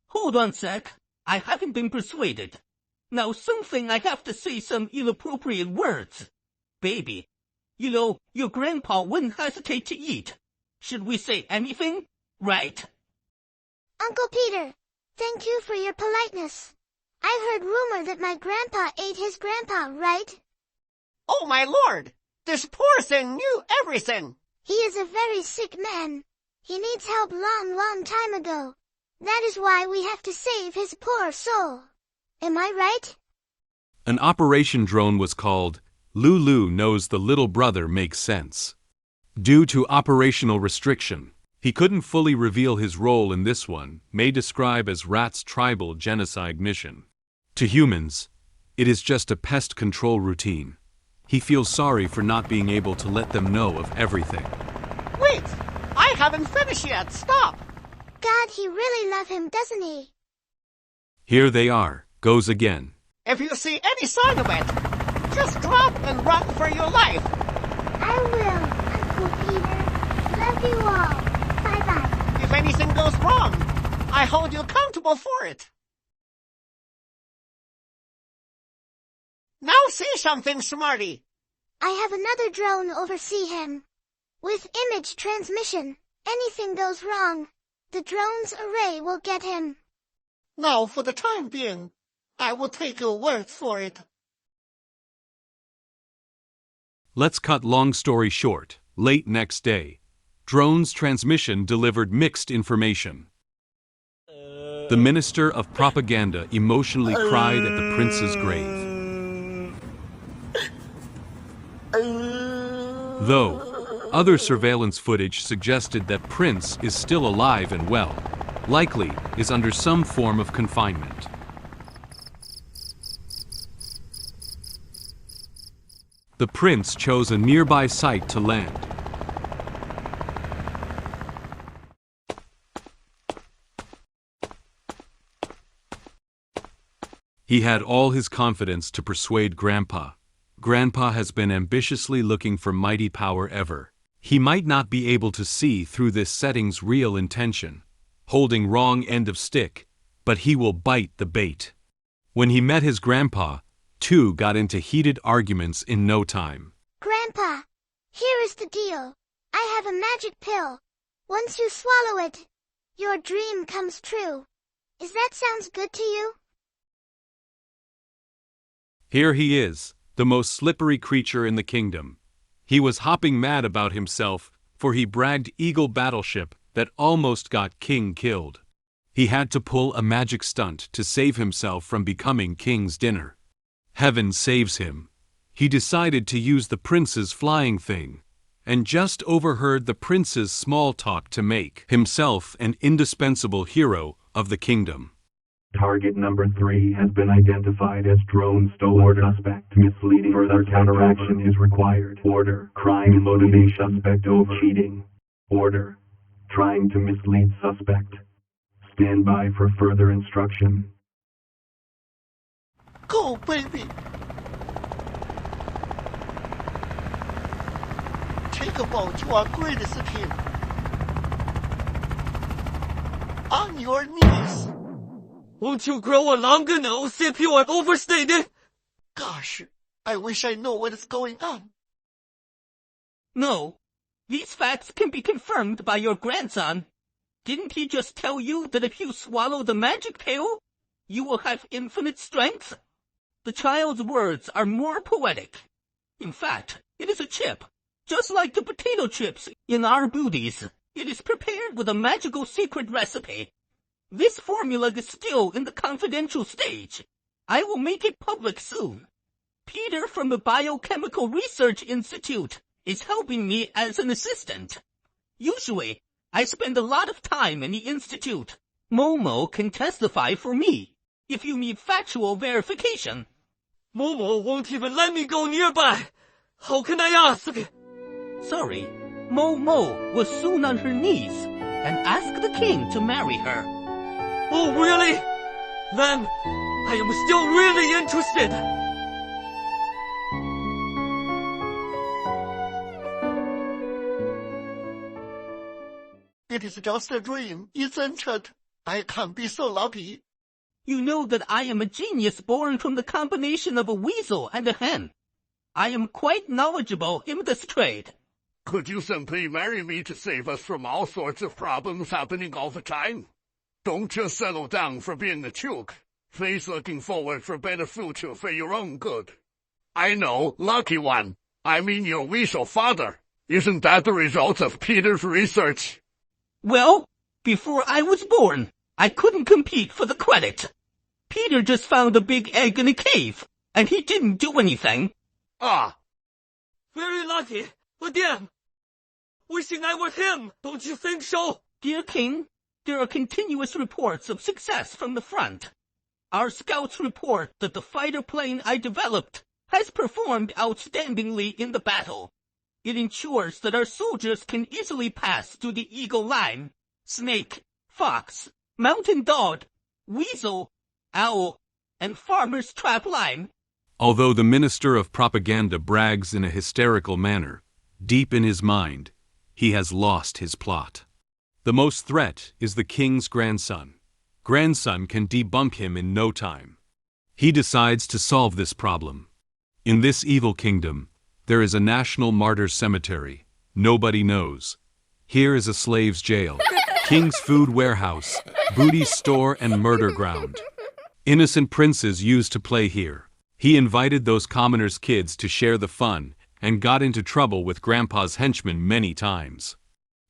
C: Hold on, sec. I haven't been persuaded. Now something I have to say some inappropriate words. Baby, you know, your grandpa wouldn't hesitate to eat. Should we say anything? Right.
J: Uncle Peter, thank you for your politeness. I've heard rumor that my grandpa ate his grandpa, right?
B: Oh my lord! This poor thing knew everything!
J: He is a very sick man. He needs help long time ago. That is why we have to save his poor soul. Am I right?
A: An operation drone was called Lulu Knows the Little Brother Makes Sense. Due to operational restriction, he couldn't fully reveal his role in this one, may describe as Rat's tribal genocide mission. To humans, it is just a pest control routine. He feels sorry for not being able to let them know of everything.
B: Wait! I haven't finished yet! Stop!
J: God, he really loves him, doesn't he?
A: Here they are, goes again.
B: If you see any sign of it, just drop and run for your life!
J: I will, Uncle Peter. Love you all. Bye-bye.
B: If anything goes wrong, I hold you accountable for it. Now say something, Smarty.
J: I have another drone oversee him. With image transmission, anything goes wrong, the drone's array will get him.
B: Now, for the time being, I will take your word for it.
A: Let's cut long story short. Late next day, drone's transmission delivered mixed information. The Minister of Propaganda emotionally cried at the prince's grave. Though, other surveillance footage suggested that Prince is still alive and well, likely is under some form of confinement. The prince chose a nearby site to land. He had all his confidence to persuade Grandpa. Grandpa has been ambitiously looking for mighty power ever. He might not be able to see through this setting's real intention, holding wrong end of stick, but he will bite the bait. When he met his grandpa, two got into heated arguments in no time.
J: Grandpa, here is the deal. I have a magic pill. Once you swallow it, your dream comes true. Is that sounds good to you?
A: Here he is, the most slippery creature in the kingdom. He was hopping mad about himself, for he bragged Eagle battleship that almost got King killed. He had to pull a magic stunt to save himself from becoming King's dinner. Heaven saves him. He decided to use the prince's flying thing, and just overheard the prince's small talk to make himself an indispensable hero of the kingdom.
N: Target number 3 has been identified as drone stolen suspect. Misleading further counteraction is required. Order. Crime motivation suspect of cheating. Order. Trying to mislead suspect. Stand by for further instruction.
B: Go, baby! Take a bow to our greatest king. On your knees!
L: Won't you grow a longer nose if you are overstated?
B: Gosh, I wish I knew what is going on.
C: No, these facts can be confirmed by your grandson. Didn't he just tell you that if you swallow the magic pill, you will have infinite strength? The child's words are more poetic. In fact, it is a chip, just like the potato chips in our booties. It is prepared with a magical secret recipe. This formula is still in the confidential stage. I will make it public soon. Peter from the Biochemical Research Institute is helping me as an assistant. Usually, I spend a lot of time in the institute. Momo can testify for me, if you need factual verification.
L: Momo won't even let me go nearby. How can I ask?
C: Sorry, Mo was soon on her knees and asked the king to marry her.
L: Oh, really? Then I am still really interested.
K: It is just a dream, isn't it? I can't be so lucky.
C: You know that I am a genius born from the combination of a weasel and a hen. I am quite knowledgeable in this trade.
F: Could you simply marry me to save us from all sorts of problems happening all the time? Don't just settle down for being a chook. Face looking forward for better future for your own good. I know, lucky one. I mean your weasel father. Isn't that the result of Peter's research?
C: Well, before I was born, I couldn't compete for the credit. Peter just found a big egg in a cave, and he didn't do anything.
F: Ah.
L: Very lucky. Again. Wishing I were him, don't you think so?
C: Dear King, there are continuous reports of success from the front. Our scouts report that the fighter plane I developed has performed outstandingly in the battle. It ensures that our soldiers can easily pass through the eagle line, snake, fox, mountain dog, weasel, owl, and farmer's trap line.
A: Although the Minister of Propaganda brags in a hysterical manner, deep in his mind, he has lost his plot. The most threat is the king's grandson. Grandson can debunk him in no time. He decides to solve this problem. In this evil kingdom, there is a national martyr cemetery. Nobody knows. Here is a slave's jail, king's food warehouse, booty store and murder ground. Innocent princes used to play here. He invited those commoners' kids to share the fun and got into trouble with Grandpa's henchmen many times.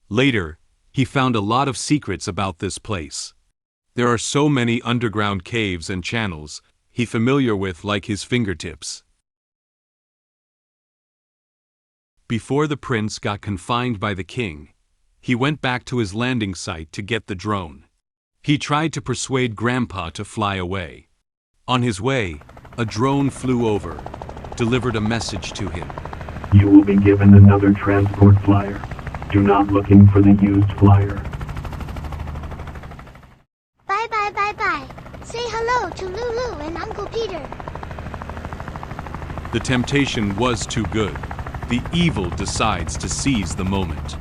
A: Later, he found a lot of secrets about this place. There are so many underground caves and channels he familiar with like his fingertips. Before the prince got confined by the king, he went back to his landing site to get the drone. He tried to persuade Grandpa to fly away. On his way, a drone flew over, delivered a message to him.
N: You will be given another transport flyer. Do not looking for the used flyer.
J: Bye bye bye bye. Say hello to Lulu and Uncle Peter.
A: The temptation was too good. The evil decides to seize the moment.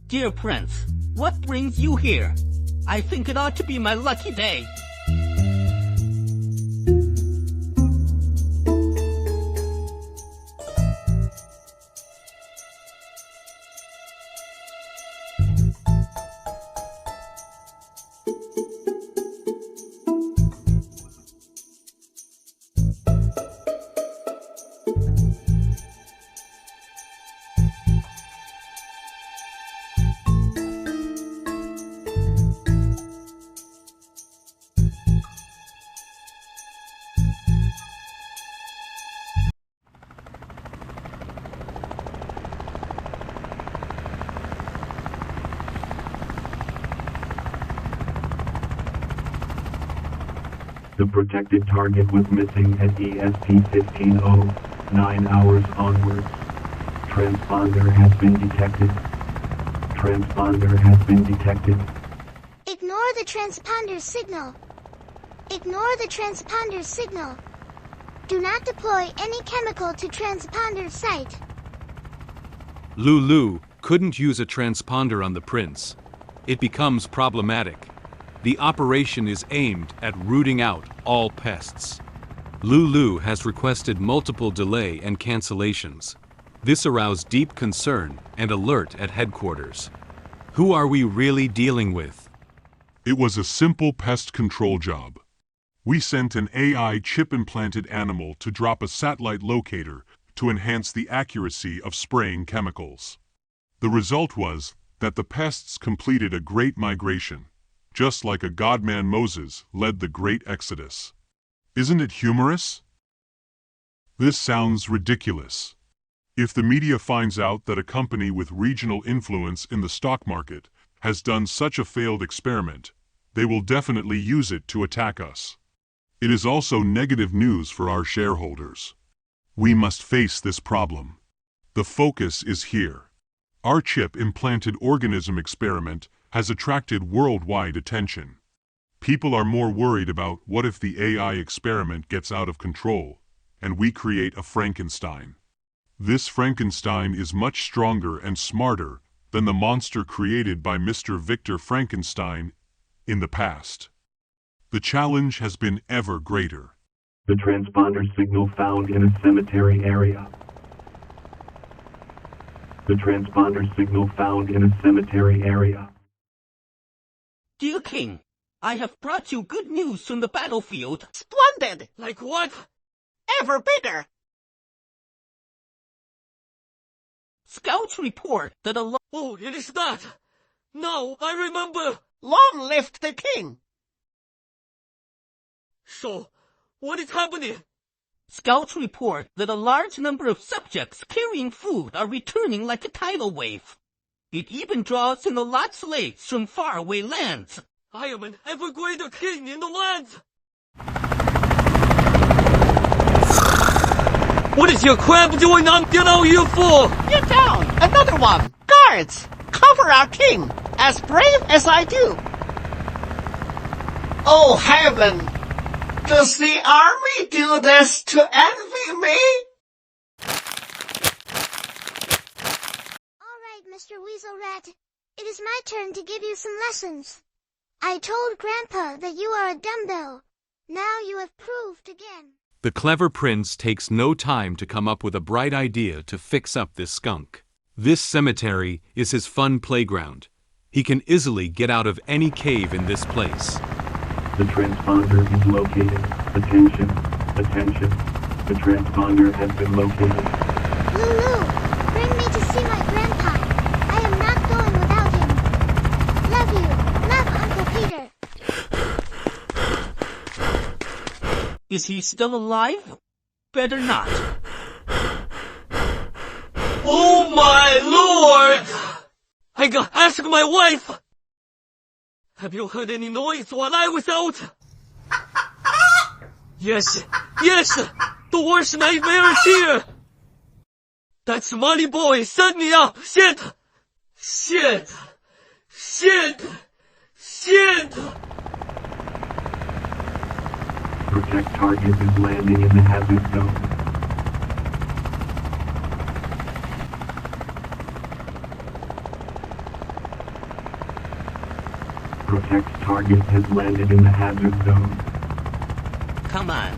C: Dear Prince, what brings you here? I think it ought to be my lucky day.
N: The protected target was missing at EST 15:09 hours onwards. Transponder has been detected. Transponder has been detected.
J: Ignore the transponder signal. Ignore the transponder signal. Do not deploy any chemical to transponder site.
A: Lulu couldn't use a transponder on the prince. It becomes problematic. The operation is aimed at rooting out all pests. Lulu has requested multiple delay and cancellations. This aroused deep concern and alert at headquarters. Who are we really dealing with?
P: It was a simple pest control job. We sent an AI chip-implanted animal to drop a satellite locator to enhance the accuracy of spraying chemicals. The result was that the pests completed a great migration, just like a God-man Moses led the great Exodus. Isn't it humorous? This sounds ridiculous. If the media finds out that a company with regional influence in the stock market has done such a failed experiment, they will definitely use it to attack us. It is also negative news for our shareholders. We must face this problem. The focus is here. Our chip-implanted organism experiment has attracted worldwide attention. People are more worried about what if the AI experiment gets out of control, and we create a Frankenstein. This Frankenstein is much stronger and smarter than the monster created by Mr. Victor Frankenstein in the past. The challenge has been ever greater.
N: The transponder signal found in a cemetery area. The transponder signal found in a cemetery area.
C: Dear King, I have brought you good news from the battlefield.
B: Splendid!
L: Like what?
B: Ever bigger!
C: Scouts report that a
L: Oh, it is that! Now I remember!
B: Long live the king!
L: So, what is happening?
C: Scouts report that a large number of subjects carrying food are returning like a tidal wave. It even draws in a lot of slaves from faraway lands.
L: I am an ever greater king in the land! What is your crab doing on? Get out, you fool!
B: Get down! Another one! Guards! Cover our king! As brave as I do! Oh heaven! Does the army do this to envy me?
J: Alright, Mr. Weasel Rat. It is my turn to give you some lessons. I told Grandpa that you are a dumbbell. Now you have proved again.
A: The clever prince takes no time to come up with a bright idea to fix up this skunk. This cemetery is his fun playground. He can easily get out of any cave in this place.
N: The transponder is located. Attention, attention. The transponder has been located.
J: Lulu, bring me to see my grandpa. I am not going without him. Love you. Love Uncle Peter.
C: Is he still alive? Better not.
L: Oh my lord! I gotta ask my wife! Have you heard any noise while I was out? Yes, yes! The worst nightmare is here! That Somali boy set me up! Shit! Shit! Shit! Shit!
N: Protect target is landing in the hazard zone. Protect target has landed in the hazard zone.
C: Come on.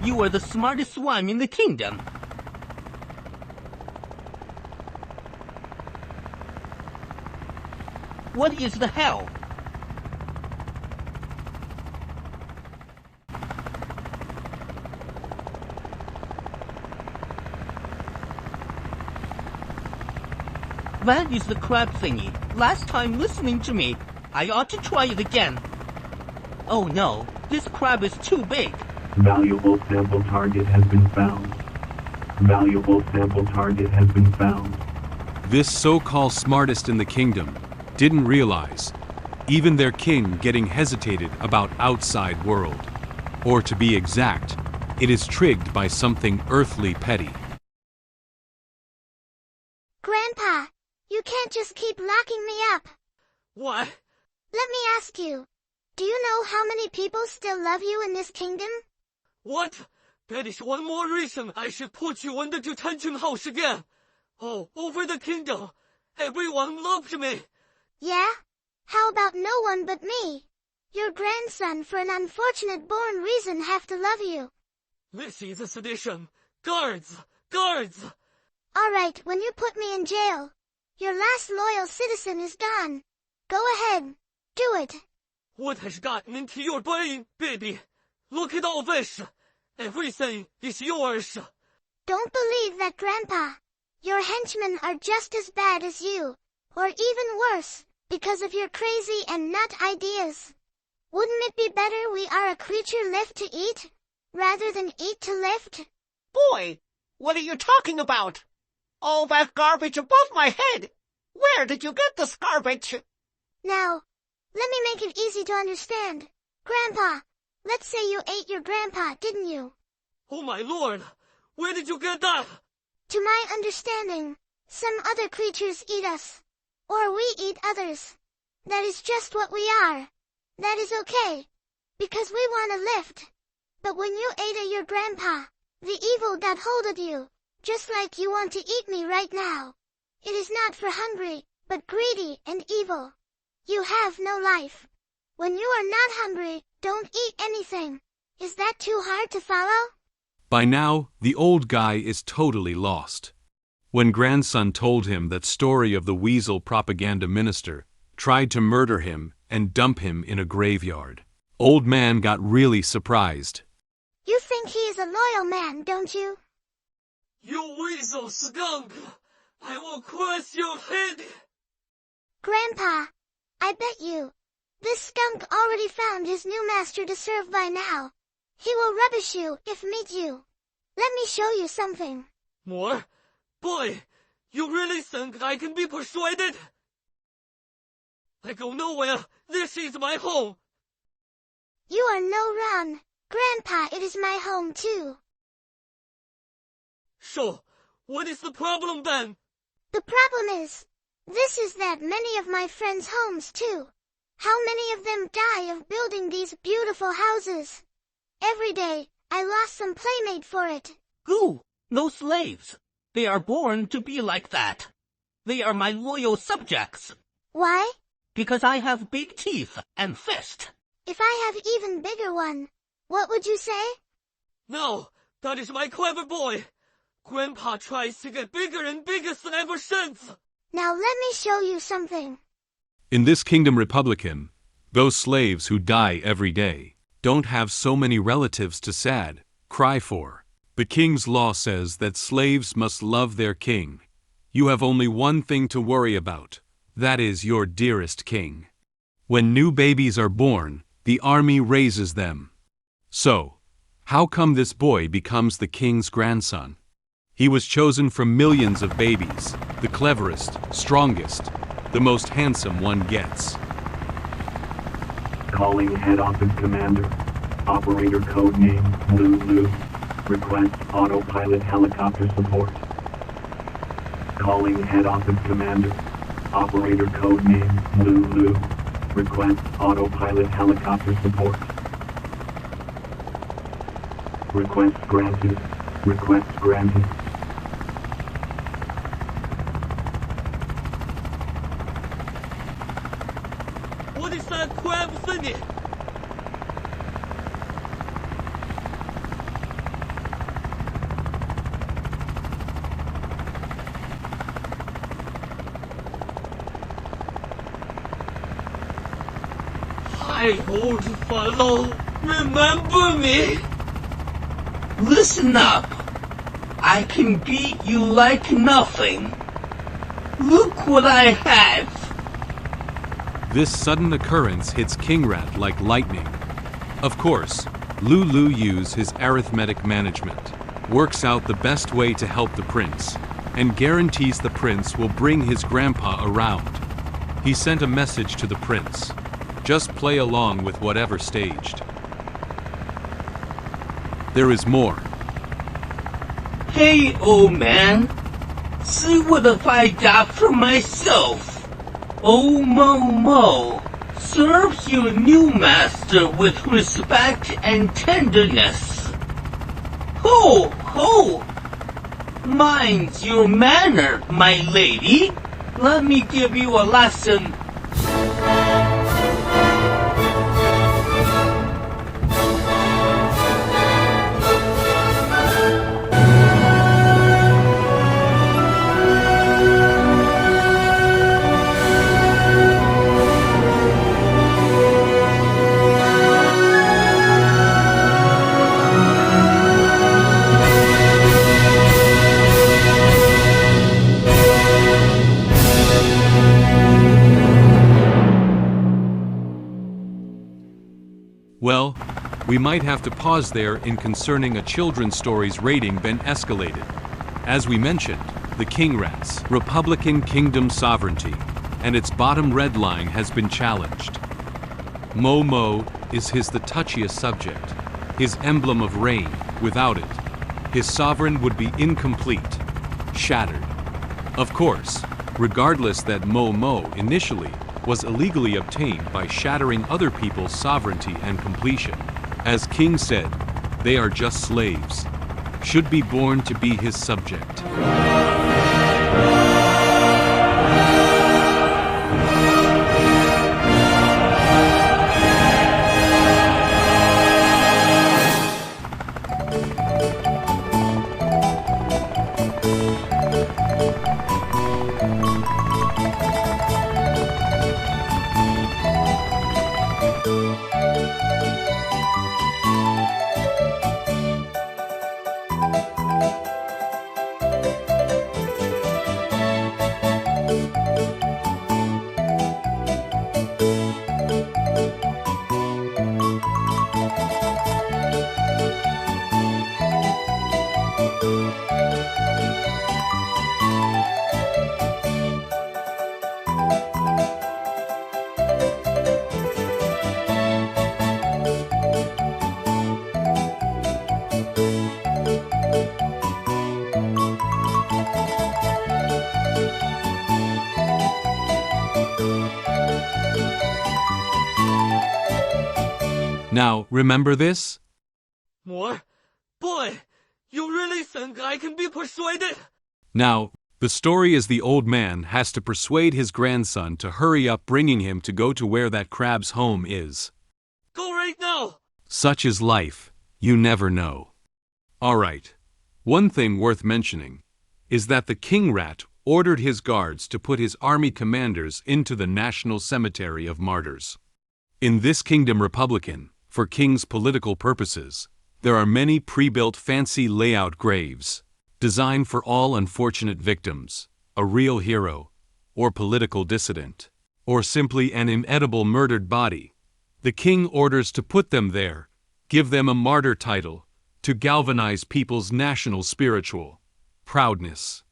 C: You are the smartest swine in the kingdom. What is the hell? That is the crab thingy. Last time listening to me, I ought to try it again. Oh no, this crab is too big.
N: Valuable sample target has been found. Valuable sample target has been found.
A: This so-called smartest in the kingdom didn't realize even their king getting hesitated about outside world. Or to be exact, it is triggered by something earthly petty.
J: Grandpa, you can't just keep locking me up.
L: What?
J: Let me ask you. Do you know how many people still love you in this kingdom?
L: What? That is one more reason I should put you in the detention house again. Oh, over the kingdom, everyone loved me.
J: Yeah? How about no one but me? Your grandson, for an unfortunate born reason, have to love you.
L: This is a sedition. Guards! Guards!
J: Alright, when you put me in jail, your last loyal citizen is gone. Go ahead. Do it.
L: What has gotten into your brain, baby? Look at all this. Everything is yours.
J: Don't believe that, Grandpa. Your henchmen are just as bad as you, or even worse, because of your crazy and nut ideas. Wouldn't it be better we are a creature left to eat, rather than eat to lift?
B: Boy, what are you talking about? All that garbage above my head! Where did you get this garbage?
J: Now, let me make it easy to understand. Grandpa, let's say you ate your grandpa, didn't you?
L: Oh my lord! Where did you get that?
J: To my understanding, some other creatures eat us. Or we eat others. That is just what we are. That is okay. Because we want to lift. But when you ate your grandpa, the evil got hold of you, just like you want to eat me right now. It is not for hungry, but greedy and evil. You have no life. When you are not hungry, don't eat anything. Is that too hard to follow?
A: By now, the old guy is totally lost. When grandson told him that story of the weasel propaganda minister tried to murder him and dump him in a graveyard, old man got really surprised.
J: You think he is a loyal man, don't you?
L: You weasel skunk! I will crush your head!
J: Grandpa, I bet you. This skunk already found his new master to serve by now. He will rubbish you if meet you. Let me show you something.
L: More? Boy, you really think I can be persuaded? I go nowhere. This is my home.
J: You are no run. Grandpa, it is my home too.
L: So, what is the problem then?
J: The problem is, this is that many of my friends' homes too. How many of them die of building these beautiful houses? Every day, I lost some playmate for it.
C: Ooh, those slaves. They are born to be like that. They are my loyal subjects.
J: Why?
C: Because I have big teeth and fist.
J: If I have even bigger one, what would you say?
L: No, that is my clever boy. Grandpa tries to get bigger and bigger ever since.
J: Now let me show you something.
A: In this kingdom republican, those slaves who die every day don't have so many relatives to sad, cry for. The king's law says that slaves must love their king. You have only one thing to worry about. That is your dearest king. When new babies are born, the army raises them. So, how come this boy becomes the king's grandson? He was chosen from millions of babies, the cleverest, strongest, the most handsome one gets.
N: Calling head office commander. Operator code name Lulu. Request autopilot helicopter support. Calling head office commander. Operator code name Lulu. Request autopilot helicopter support. Request granted. Request granted.
L: What is that crab thingy? Hi, old fellow. Remember me?
C: Listen up. I can beat you like nothing. Look what I have.
A: This sudden occurrence hits King Rat like lightning. Of course, Lulu uses his arithmetic management, works out the best way to help the prince, and guarantees the prince will bring his grandpa around. He sent a message to the prince. Just play along with whatever staged. There is more.
C: Hey, old man. See what I got for myself. Oh, Momo, serve your new master with respect and tenderness. Ho, ho! Mind your manner, my lady. Let me give you a lesson.
A: Well, we might have to pause there in concerning a children's story's rating been escalated. As we mentioned, the King Rat's Republican Kingdom sovereignty and its bottom red line has been challenged. Momo is the touchiest subject, his emblem of rain. Without it, his sovereign would be incomplete. shattered. Of course, regardless that Mo initially was illegally obtained by shattering other people's sovereignty and completion. As King said, they are just slaves, should be born to be his subject. Now, remember this?
L: More? Boy, you really think I can be persuaded?
A: Now, the story is the old man has to persuade his grandson to hurry up bringing him to go to where that crab's home is.
L: Go right now!
A: Such is life, you never know. Alright, one thing worth mentioning is that the king rat ordered his guards to put his army commanders into the National Cemetery of Martyrs. In this kingdom Republican, for king's political purposes, there are many pre-built fancy layout graves, designed for all unfortunate victims, a real hero, or political dissident, or simply an inedible murdered body. The king orders to put them there, give them a martyr title, to galvanize people's national spiritual proudness.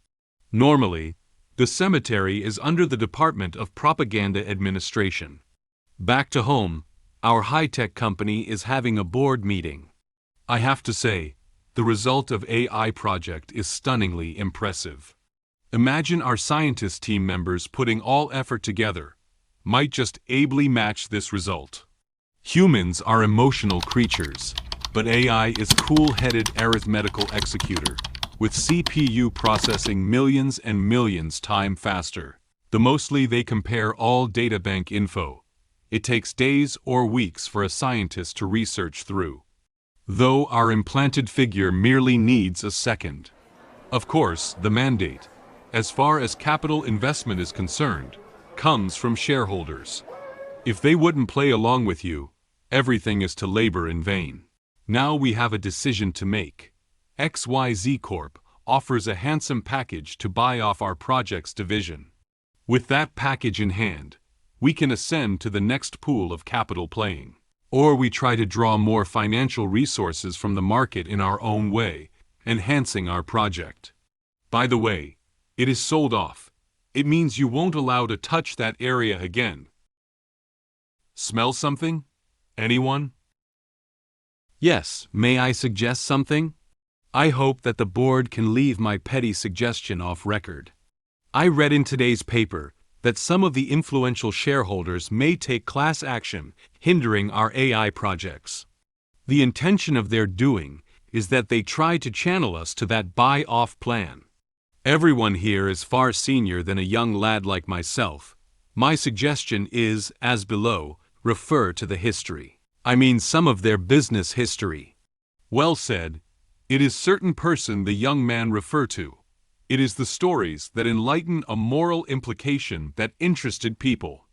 A: Normally, the cemetery is under the Department of Propaganda Administration. Back to home, our high-tech company is having a board meeting. I have to say, the result of AI project is stunningly impressive. Imagine our scientist team members putting all effort together, might just ably match this result. Humans are emotional creatures, but AI is cool-headed arithmetical executor, with CPU processing millions and millions time faster. The mostly they compare all databank info. It takes days or weeks for a scientist to research through, though our implanted figure merely needs a second. Of course, the mandate, as far as capital investment is concerned, comes from shareholders. If they wouldn't play along with you, everything is to labor in vain. Now we have a decision to make. XYZ Corp offers a handsome package to buy off our project's division. With that package in hand, we can ascend to the next pool of capital playing. Or we try to draw more financial resources from the market in our own way, enhancing our project. By the way, it is sold off. It means you won't allow to touch that area again. Smell something? Anyone? Yes, may I suggest something? I hope that the board can leave my petty suggestion off record. I read in today's paper that some of the influential shareholders may take class action, hindering our AI projects. The intention of their doing is that they try to channel us to that buy-off plan. Everyone here is far senior than a young lad like myself. My suggestion is, as below, refer to the history. I mean some of their business history. Well said. It is certain person the young man refer to. It is the stories that enlighten a moral implication that interested people.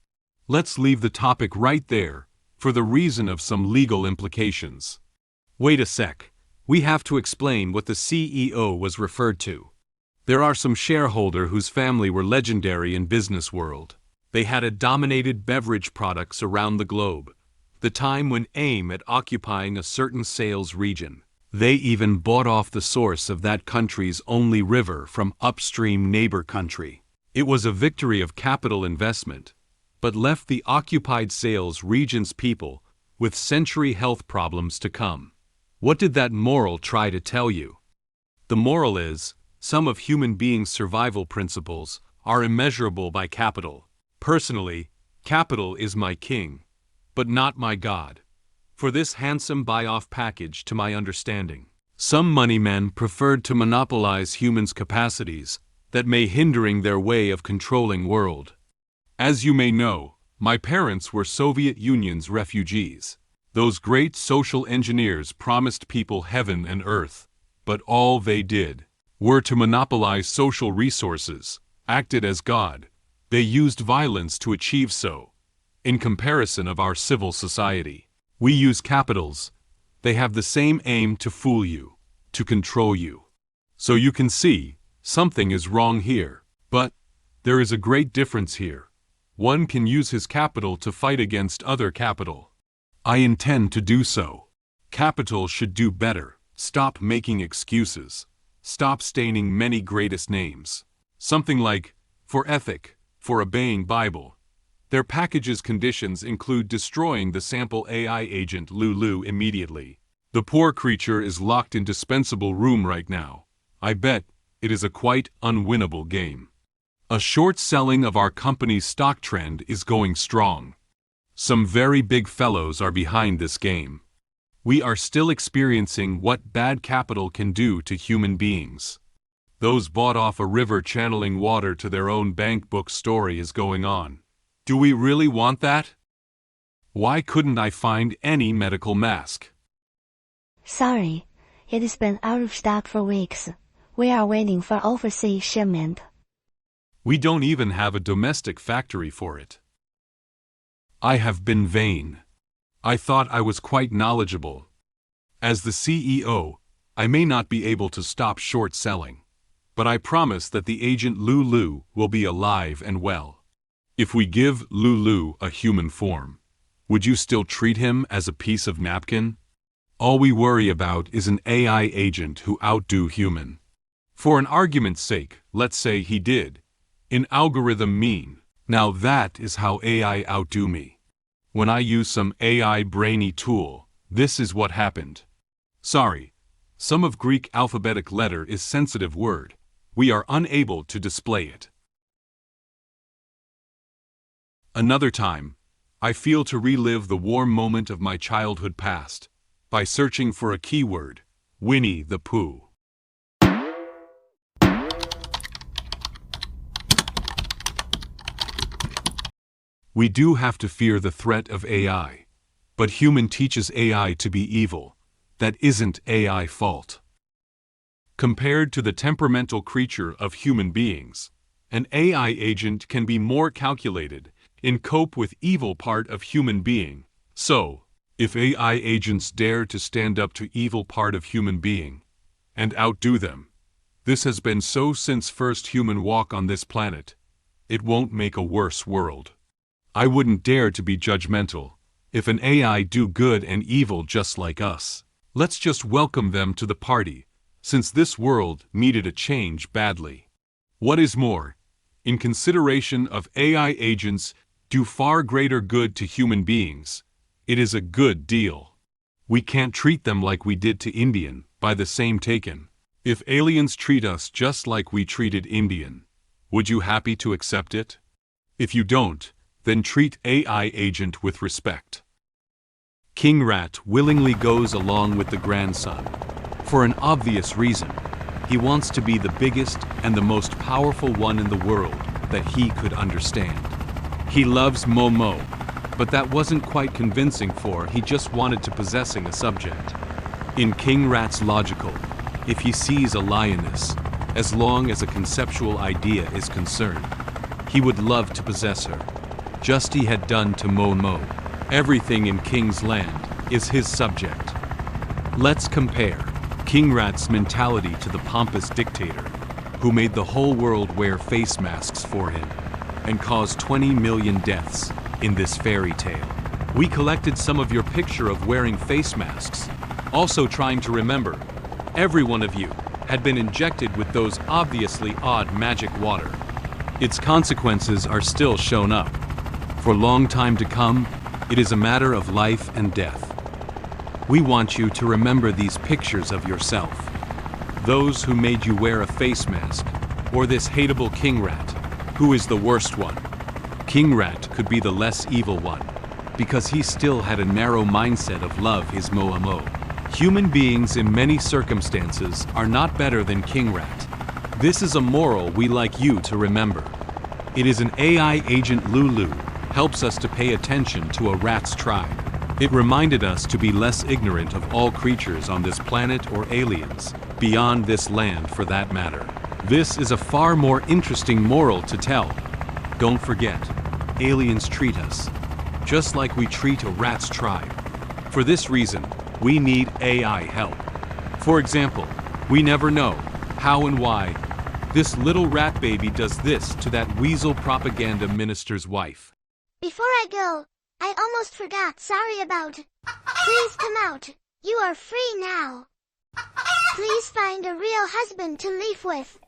A: Let's leave the topic right there, for the reason of some legal implications. Wait a sec. We have to explain what the CEO was referred to. There are some shareholder whose family were legendary in business world. They had a dominated beverage products around the globe. The time when aim at occupying a certain sales region. They even bought off the source of that country's only river from upstream neighbor country. It was a victory of capital investment, but left the occupied sales region's people with century health problems to come. What did that moral try to tell you? The moral is, Some of human beings' survival principles are immeasurable by capital. Personally, capital is my king, but not my god. For this handsome buy-off package to my understanding, some money men preferred to monopolize humans' capacities that may hindering their way of controlling world. As you may know, my parents were Soviet Union's refugees. Those great social engineers promised people heaven and earth, but all they did were to monopolize social resources, acted as God. They used violence to achieve so. In comparison of our civil society, we use capitals. They have the same aim to fool you, to control you. So you can see, something is wrong here. But there is a great difference here. One can use his capital to fight against other capital. I intend to do so. Capital should do better. Stop making excuses. Stop staining many greatest names. Something like, for ethic, for obeying Bible. Their package's conditions include destroying the sample AI agent Lulu immediately. The poor creature is locked in dispensable room right now. I bet it is a quite unwinnable game. A short selling of our company's stock trend is going strong. Some very big fellows are behind this game. We are still experiencing what bad capital can do to human beings. Those bought off a river channeling water to their own bank book story is going on. Do we really want that? Why couldn't I find any medical mask?
Q: Sorry, it has been out of stock for weeks. We are waiting for overseas shipment.
A: We don't even have a domestic factory for it. I have been vain. I thought I was quite knowledgeable. As the CEO, I may not be able to stop short selling, but I promise that the agent Lulu will be alive and well. If we give Lulu a human form, would you still treat him as a piece of napkin? All we worry about is an AI agent who outdo human. For an argument's sake, let's say he did. In algorithm mean, now that is how AI outdo me. When I use some AI brainy tool, this is what happened. Sorry, some of Greek alphabetic letter is sensitive word. We are unable to display it. Another time, I feel to relive the warm moment of my childhood past by searching for a keyword, Winnie the Pooh. We do have to fear the threat of AI, but human teaches AI to be evil. That isn't AI fault. Compared to the temperamental creature of human beings, an AI agent can be more calculated in cope with evil part of human being. So, if AI agents dare to stand up to evil part of human being and outdo them, this has been so since first human walk on this planet, it won't make a worse world. I wouldn't dare to be judgmental. If an AI do good and evil just like us, let's just welcome them to the party, since this world needed a change badly. What is more, in consideration of AI agents do far greater good to human beings, it is a good deal. We can't treat them like we did to Indian, by the same token. If aliens treat us just like we treated Indian, would you happy to accept it? If you don't, then treat AI agent with respect. King Rat willingly goes along with the grandson. For an obvious reason. He wants to be the biggest and the most powerful one in the world that he could understand. He loves Momo, but that wasn't quite convincing for he just wanted to possessing a subject. In King Rat's logical, if he sees a lioness, as long as a conceptual idea is concerned, he would love to possess her. Just he had done to Momo. Everything in King's land is his subject. Let's compare King Rat's mentality to the pompous dictator who made the whole world wear face masks for him and caused 20 million deaths in this fairy tale. We collected some of your picture of wearing face masks, also trying to remember, every one of you had been injected with those obviously odd magic water. Its consequences are still shown up. For long time to come, it is a matter of life and death. We want you to remember these pictures of yourself. Those who made you wear a face mask, or this hateable king rat, who is the worst one? King rat could be the less evil one, because he still had a narrow mindset of love his moamo. Human beings in many circumstances are not better than king rat. This is a moral we like you to remember. It is an AI agent Lulu, helps us to pay attention to a rat's tribe. It reminded us to be less ignorant of all creatures on this planet or aliens, beyond this land for that matter. This is a far more interesting moral to tell. Don't forget, aliens treat us just like we treat a rat's tribe. For this reason, we need AI help. For example, we never know how and why this little rat baby does this to that weasel propaganda minister's wife.
J: Before I go, I almost forgot. Sorry about. Please come out. You are free now. Please find a real husband to live with.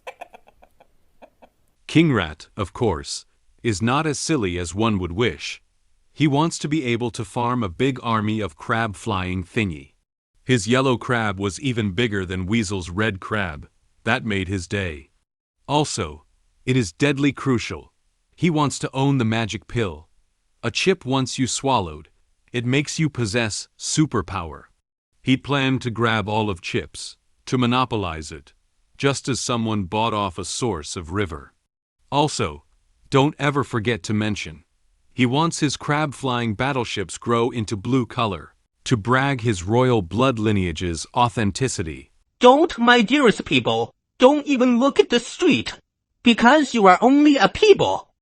A: King Rat, of course, is not as silly as one would wish. He wants to be able to farm a big army of crab-flying thingy. His yellow crab was even bigger than Weasel's red crab. That made his day. Also, it is deadly crucial. He wants to own the magic pill. A chip once you swallowed, it makes you possess superpower. He planned to grab all of chips, to monopolize it, just as someone bought off a source of river. Also, don't ever forget to mention, he wants his crab-flying battleships grow into blue color, to brag his royal blood lineage's authenticity.
C: Don't, my dearest people, don't even look at the street, because you are only a people.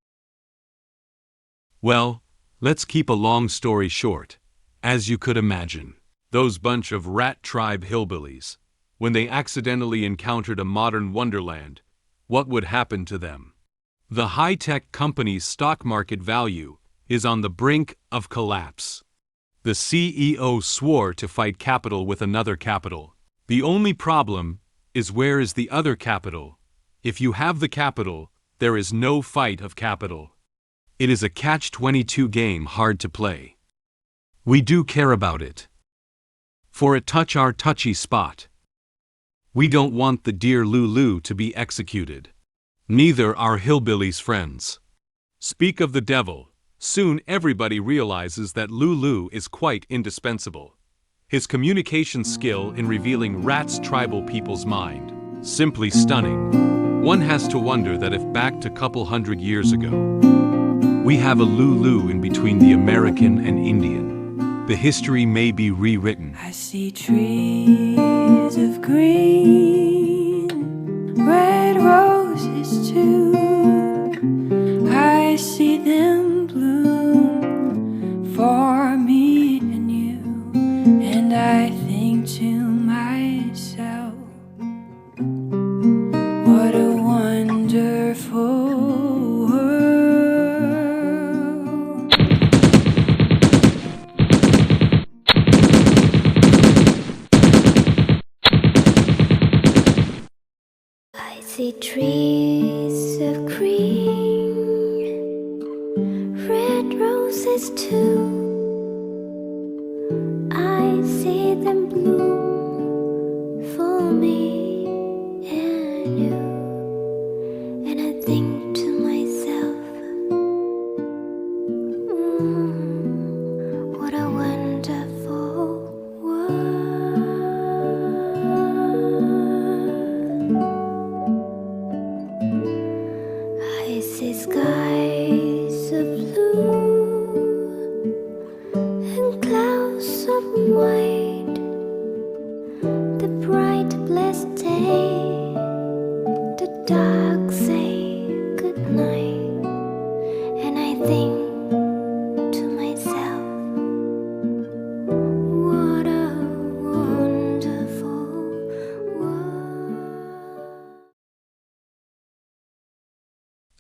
A: Well, let's keep a long story short. As you could imagine, those bunch of rat tribe hillbillies, when they accidentally encountered a modern wonderland, what would happen to them? The high-tech company's stock market value is on the brink of collapse. The CEO swore to fight capital with another capital. The only problem is, where is the other capital? If you have the capital, there is no fight of capital. It is a catch-22 game hard to play. We do care about it, for it touch our touchy spot. We don't want the dear Lulu to be executed. Neither are hillbillies' friends. Speak of the devil, soon everybody realizes that Lulu is quite indispensable. His communication skill in revealing rats' tribal people's mind, simply stunning. One has to wonder that if back to couple hundred years ago, we have a Lulu in between the American and Indian, the history may be rewritten.
R: I see trees of green, red roses too. I see them bloom for me and you, and I think to myself, what a wonderful world. I see trees of green, red roses too. I see them bloom for me and you, and I think to myself, what a wonderful world. I see skies of blue and clouds of white, the bright blessed day, the dark say good night, and I think to myself, what a wonderful world.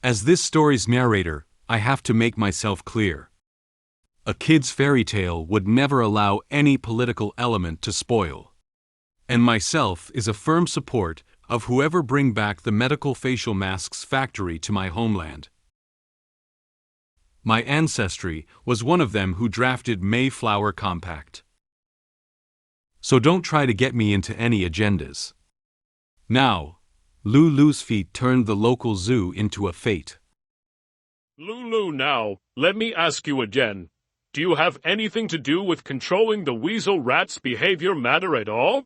A: As this story's narrator, I have to make myself clear. A kid's fairy tale would never allow any political element to spoil. And myself is a firm support of whoever bring back the medical facial masks factory to my homeland. My ancestry was one of them who drafted Mayflower Compact. So don't try to get me into any agendas. Now, Lulu's feet turned the local zoo into a fate.
S: Lulu, now, let me ask you again. Do you have anything to do with controlling the weasel rat's behavior matter at all?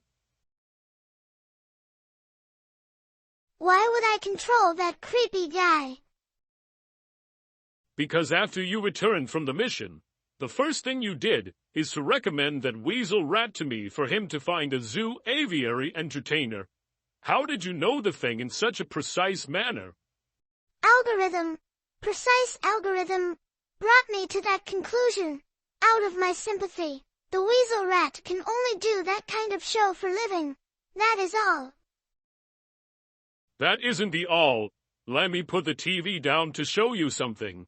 J: Why would I control that creepy guy?
S: Because after you returned from the mission, the first thing you did is to recommend that weasel rat to me for him to find a zoo aviary entertainer. How did you know the thing in such a precise manner?
J: Precise algorithm, brought me to that conclusion. Out of my sympathy, the weasel rat can only do that kind of show for living. That is all.
S: That isn't the all. Let me put the TV down to show you something.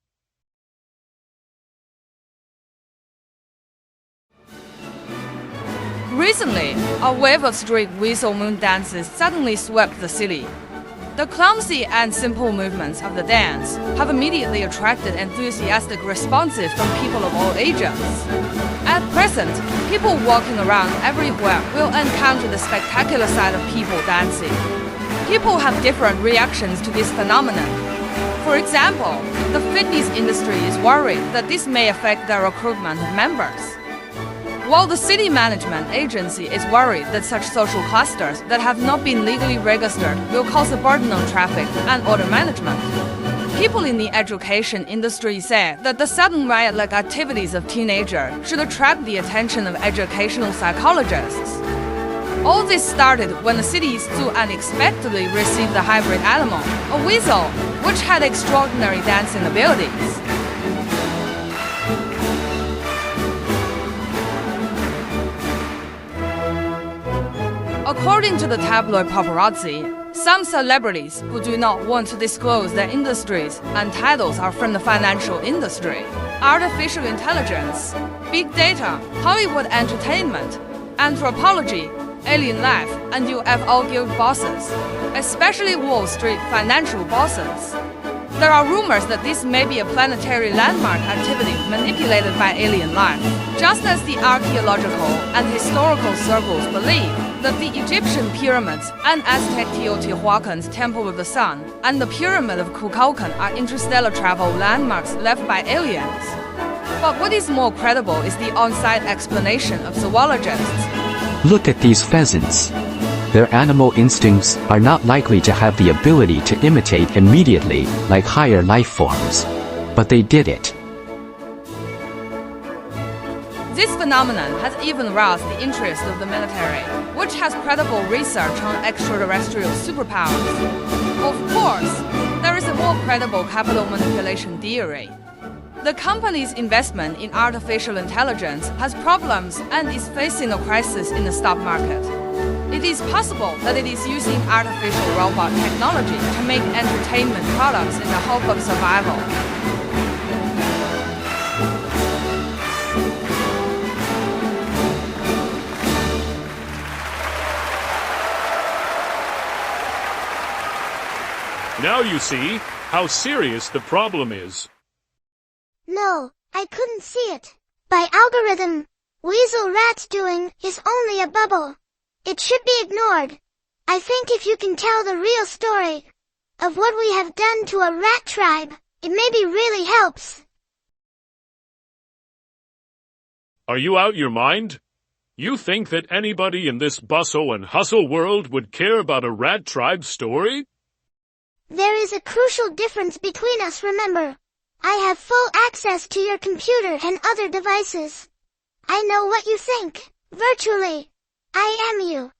T: Recently, a wave of street weasel moon dances suddenly swept the city. The clumsy and simple movements of the dance have immediately attracted enthusiastic responses from people of all ages. At present, people walking around everywhere will encounter the spectacular side of people dancing. People have different reactions to this phenomenon. For example, the fitness industry is worried that this may affect their recruitment of members, while the city management agency is worried that such social clusters that have not been legally registered will cause a burden on traffic and order management. People in the education industry say that the sudden riot-like activities of teenagers should attract the attention of educational psychologists. All this started when the city's zoo unexpectedly received a hybrid animal, a weasel, which had extraordinary dancing abilities. According to the tabloid paparazzi, some celebrities who do not want to disclose their industries and titles are from the financial industry, artificial intelligence, big data, Hollywood entertainment, anthropology, alien life, and UFO guild bosses, especially Wall Street financial bosses. There are rumors that this may be a planetary landmark activity manipulated by alien life, just as the archaeological and historical circles believe that the Egyptian pyramids and Aztec Teotihuacan's Temple of the Sun and the Pyramid of Kukulkan are interstellar travel landmarks left by aliens. But what is more credible is the on-site explanation of zoologists.
U: Look at these pheasants. Their animal instincts are not likely to have the ability to imitate immediately like higher life forms. But they did it.
T: This phenomenon has even roused the interest of the military, which has credible research on extraterrestrial superpowers. Of course, there is a more credible capital manipulation theory. The company's investment in artificial intelligence has problems and is facing a crisis in the stock market. It is possible that it is using artificial robot technology to make entertainment products in the hope of survival.
S: Now you see how serious the problem is.
J: No, I couldn't see it. By algorithm, weasel rat's doing is only a bubble. It should be ignored. I think if you can tell the real story of what we have done to a rat tribe, it maybe really helps.
S: Are you out your mind? You think that anybody in this bustle and hustle world would care about a rat tribe story?
J: There is a crucial difference between us, remember. I have full access to your computer and other devices. I know what you think, virtually. I am you.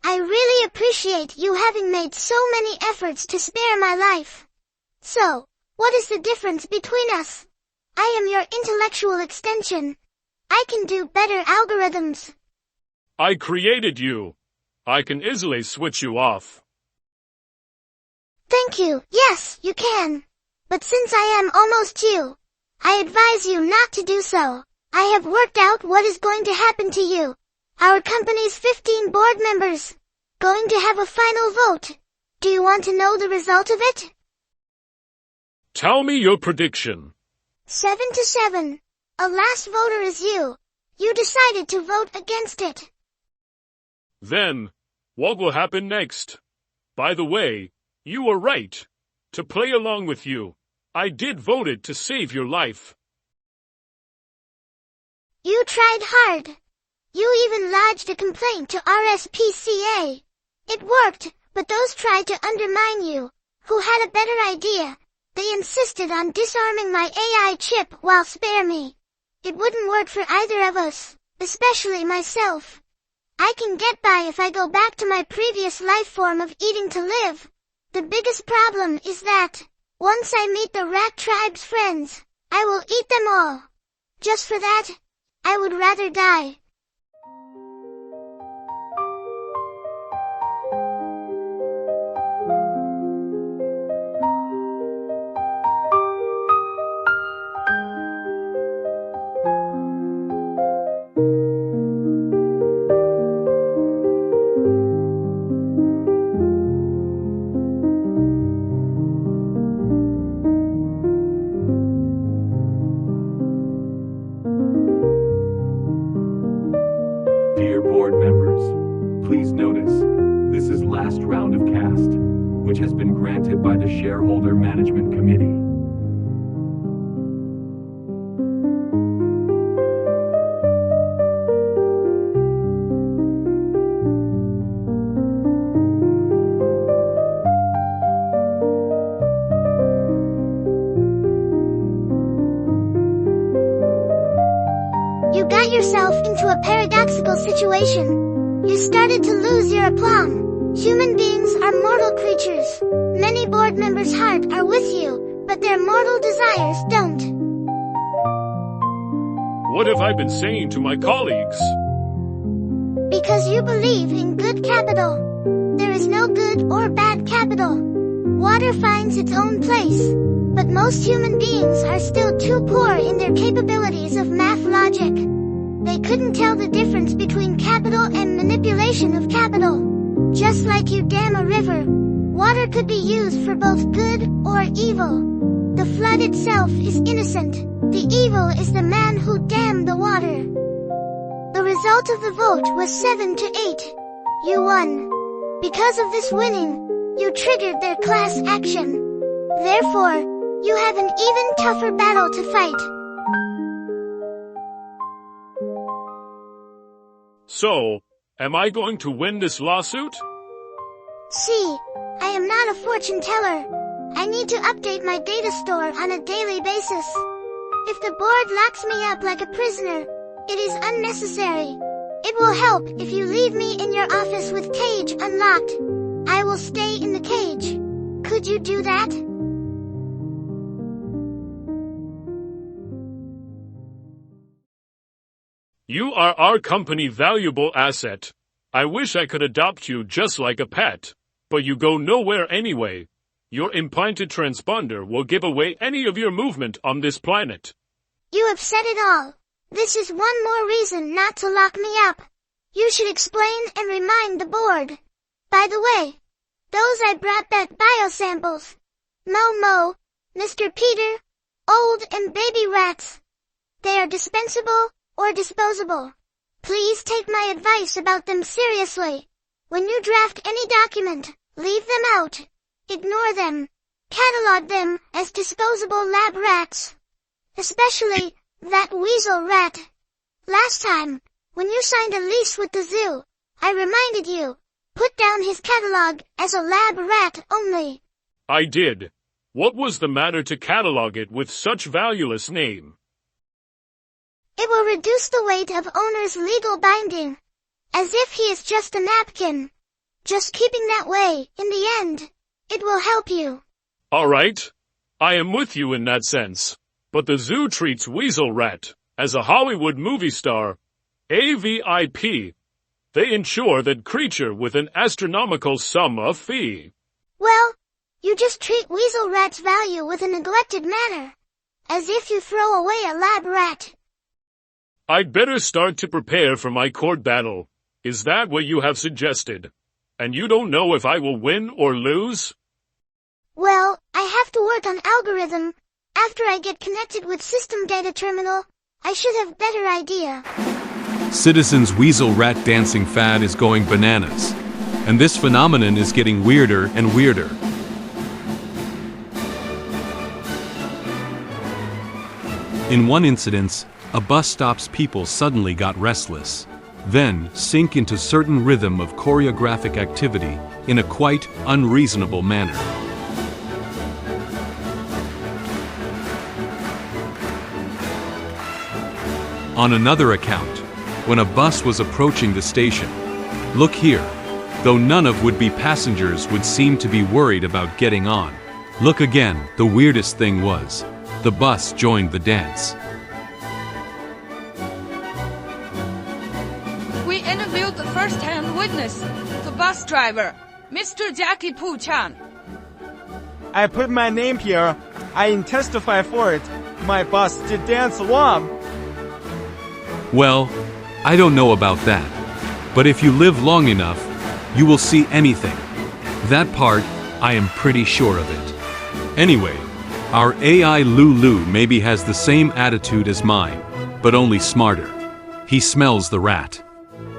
J: I really appreciate you having made so many efforts to spare my life. So, what is the difference between us? I am your intellectual extension. I can do better algorithms.
S: I created you. I can easily switch you off.
J: Thank you. Yes, you can. But since I am almost you, I advise you not to do so. I have worked out what is going to happen to you. Our company's 15 board members going to have a final vote. Do you want to know the result of it?
S: Tell me your prediction.
J: 7-7. A last voter is you. You decided to vote against it.
S: Then, what will happen next? By the way, you were right. To play along with you, I did vote it to save your life.
J: You tried hard. You even lodged a complaint to RSPCA. It worked, but those tried to undermine you, who had a better idea. They insisted on disarming my AI chip while spare me. It wouldn't work for either of us, especially myself. I can get by if I go back to my previous life form of eating to live. The biggest problem is that, once I meet the rat tribe's friends, I will eat them all. Just for that, I would rather die.
A: Dear board members, please notice, this is last round of cast, which has been granted by the Shareholder Management Committee.
J: You got yourself into a paradoxical situation. You started to lose your aplomb. Human beings are mortal creatures. Many board members' heart are with you, but their mortal desires don't.
S: What have I been saying to my colleagues?
J: Because you believe in good capital. There is no good or bad capital. Water finds its own place. But most human beings are still too poor in their capabilities of math logic. They couldn't tell the difference between capital and manipulation of capital. Just like you dam a river, water could be used for both good or evil. The flood itself is innocent. The evil is the man who dammed the water. The result of the vote was 7-8. You won. Because of this winning, you triggered their class action. Therefore, you have an even tougher battle to fight.
S: So, am I going to win this lawsuit?
J: See, I am not a fortune teller. I need to update my data store on a daily basis. If the board locks me up like a prisoner, it is unnecessary. It will help if you leave me in your office with cage unlocked. I will stay in the cage. Could you do that?
S: You are our company valuable asset. I wish I could adopt you just like a pet. But you go nowhere anyway. Your implanted transponder will give away any of your movement on this planet.
J: You have said it all. This is one more reason not to lock me up. You should explain and remind the board. By the way, those I brought back biosamples. Momo, Mr. Peter, old and baby rats. They are dispensable or disposable. Please take my advice about them seriously. When you draft any document, leave them out. Ignore them. Catalog them as disposable lab rats. Especially that weasel rat. Last time, when you signed a lease with the zoo, I reminded you, put down his catalog as a lab rat only.
S: I did. What was the matter to catalog it with such valueless name?
J: It will reduce the weight of owner's legal binding. As if he is just a napkin. Just keeping that way, in the end, it will help you.
S: All right. I am with you in that sense. But the zoo treats Weasel Rat as a Hollywood movie star, AVIP. They insure that creature with an astronomical sum of fee.
J: Well, you just treat Weasel Rat's value with a neglected manner. As if you throw away a lab rat.
S: I'd better start to prepare for my court battle. Is that what you have suggested? And you don't know if I will win or lose?
J: Well, I have to work on algorithm. After I get connected with system data terminal, I should have better idea.
A: Citizens' weasel rat dancing fad is going bananas. And this phenomenon is getting weirder and weirder. In one incident, a bus stop's people suddenly got restless, then sink into certain rhythm of choreographic activity in a quite unreasonable manner. On another account, when a bus was approaching the station, look here, though none of would-be passengers would seem to be worried about getting on. Look again, the weirdest thing was, the bus joined the dance.
T: We interviewed the first-hand witness, the bus driver, Mr. Jackie Poo Chan.
G: I put my name here. I testify for it. My bus did dance along.
A: Well, I don't know about that, but if you live long enough, you will see anything. That part, I am pretty sure of it. Anyway, our AI Lulu maybe has the same attitude as mine, but only smarter. He smells the rat.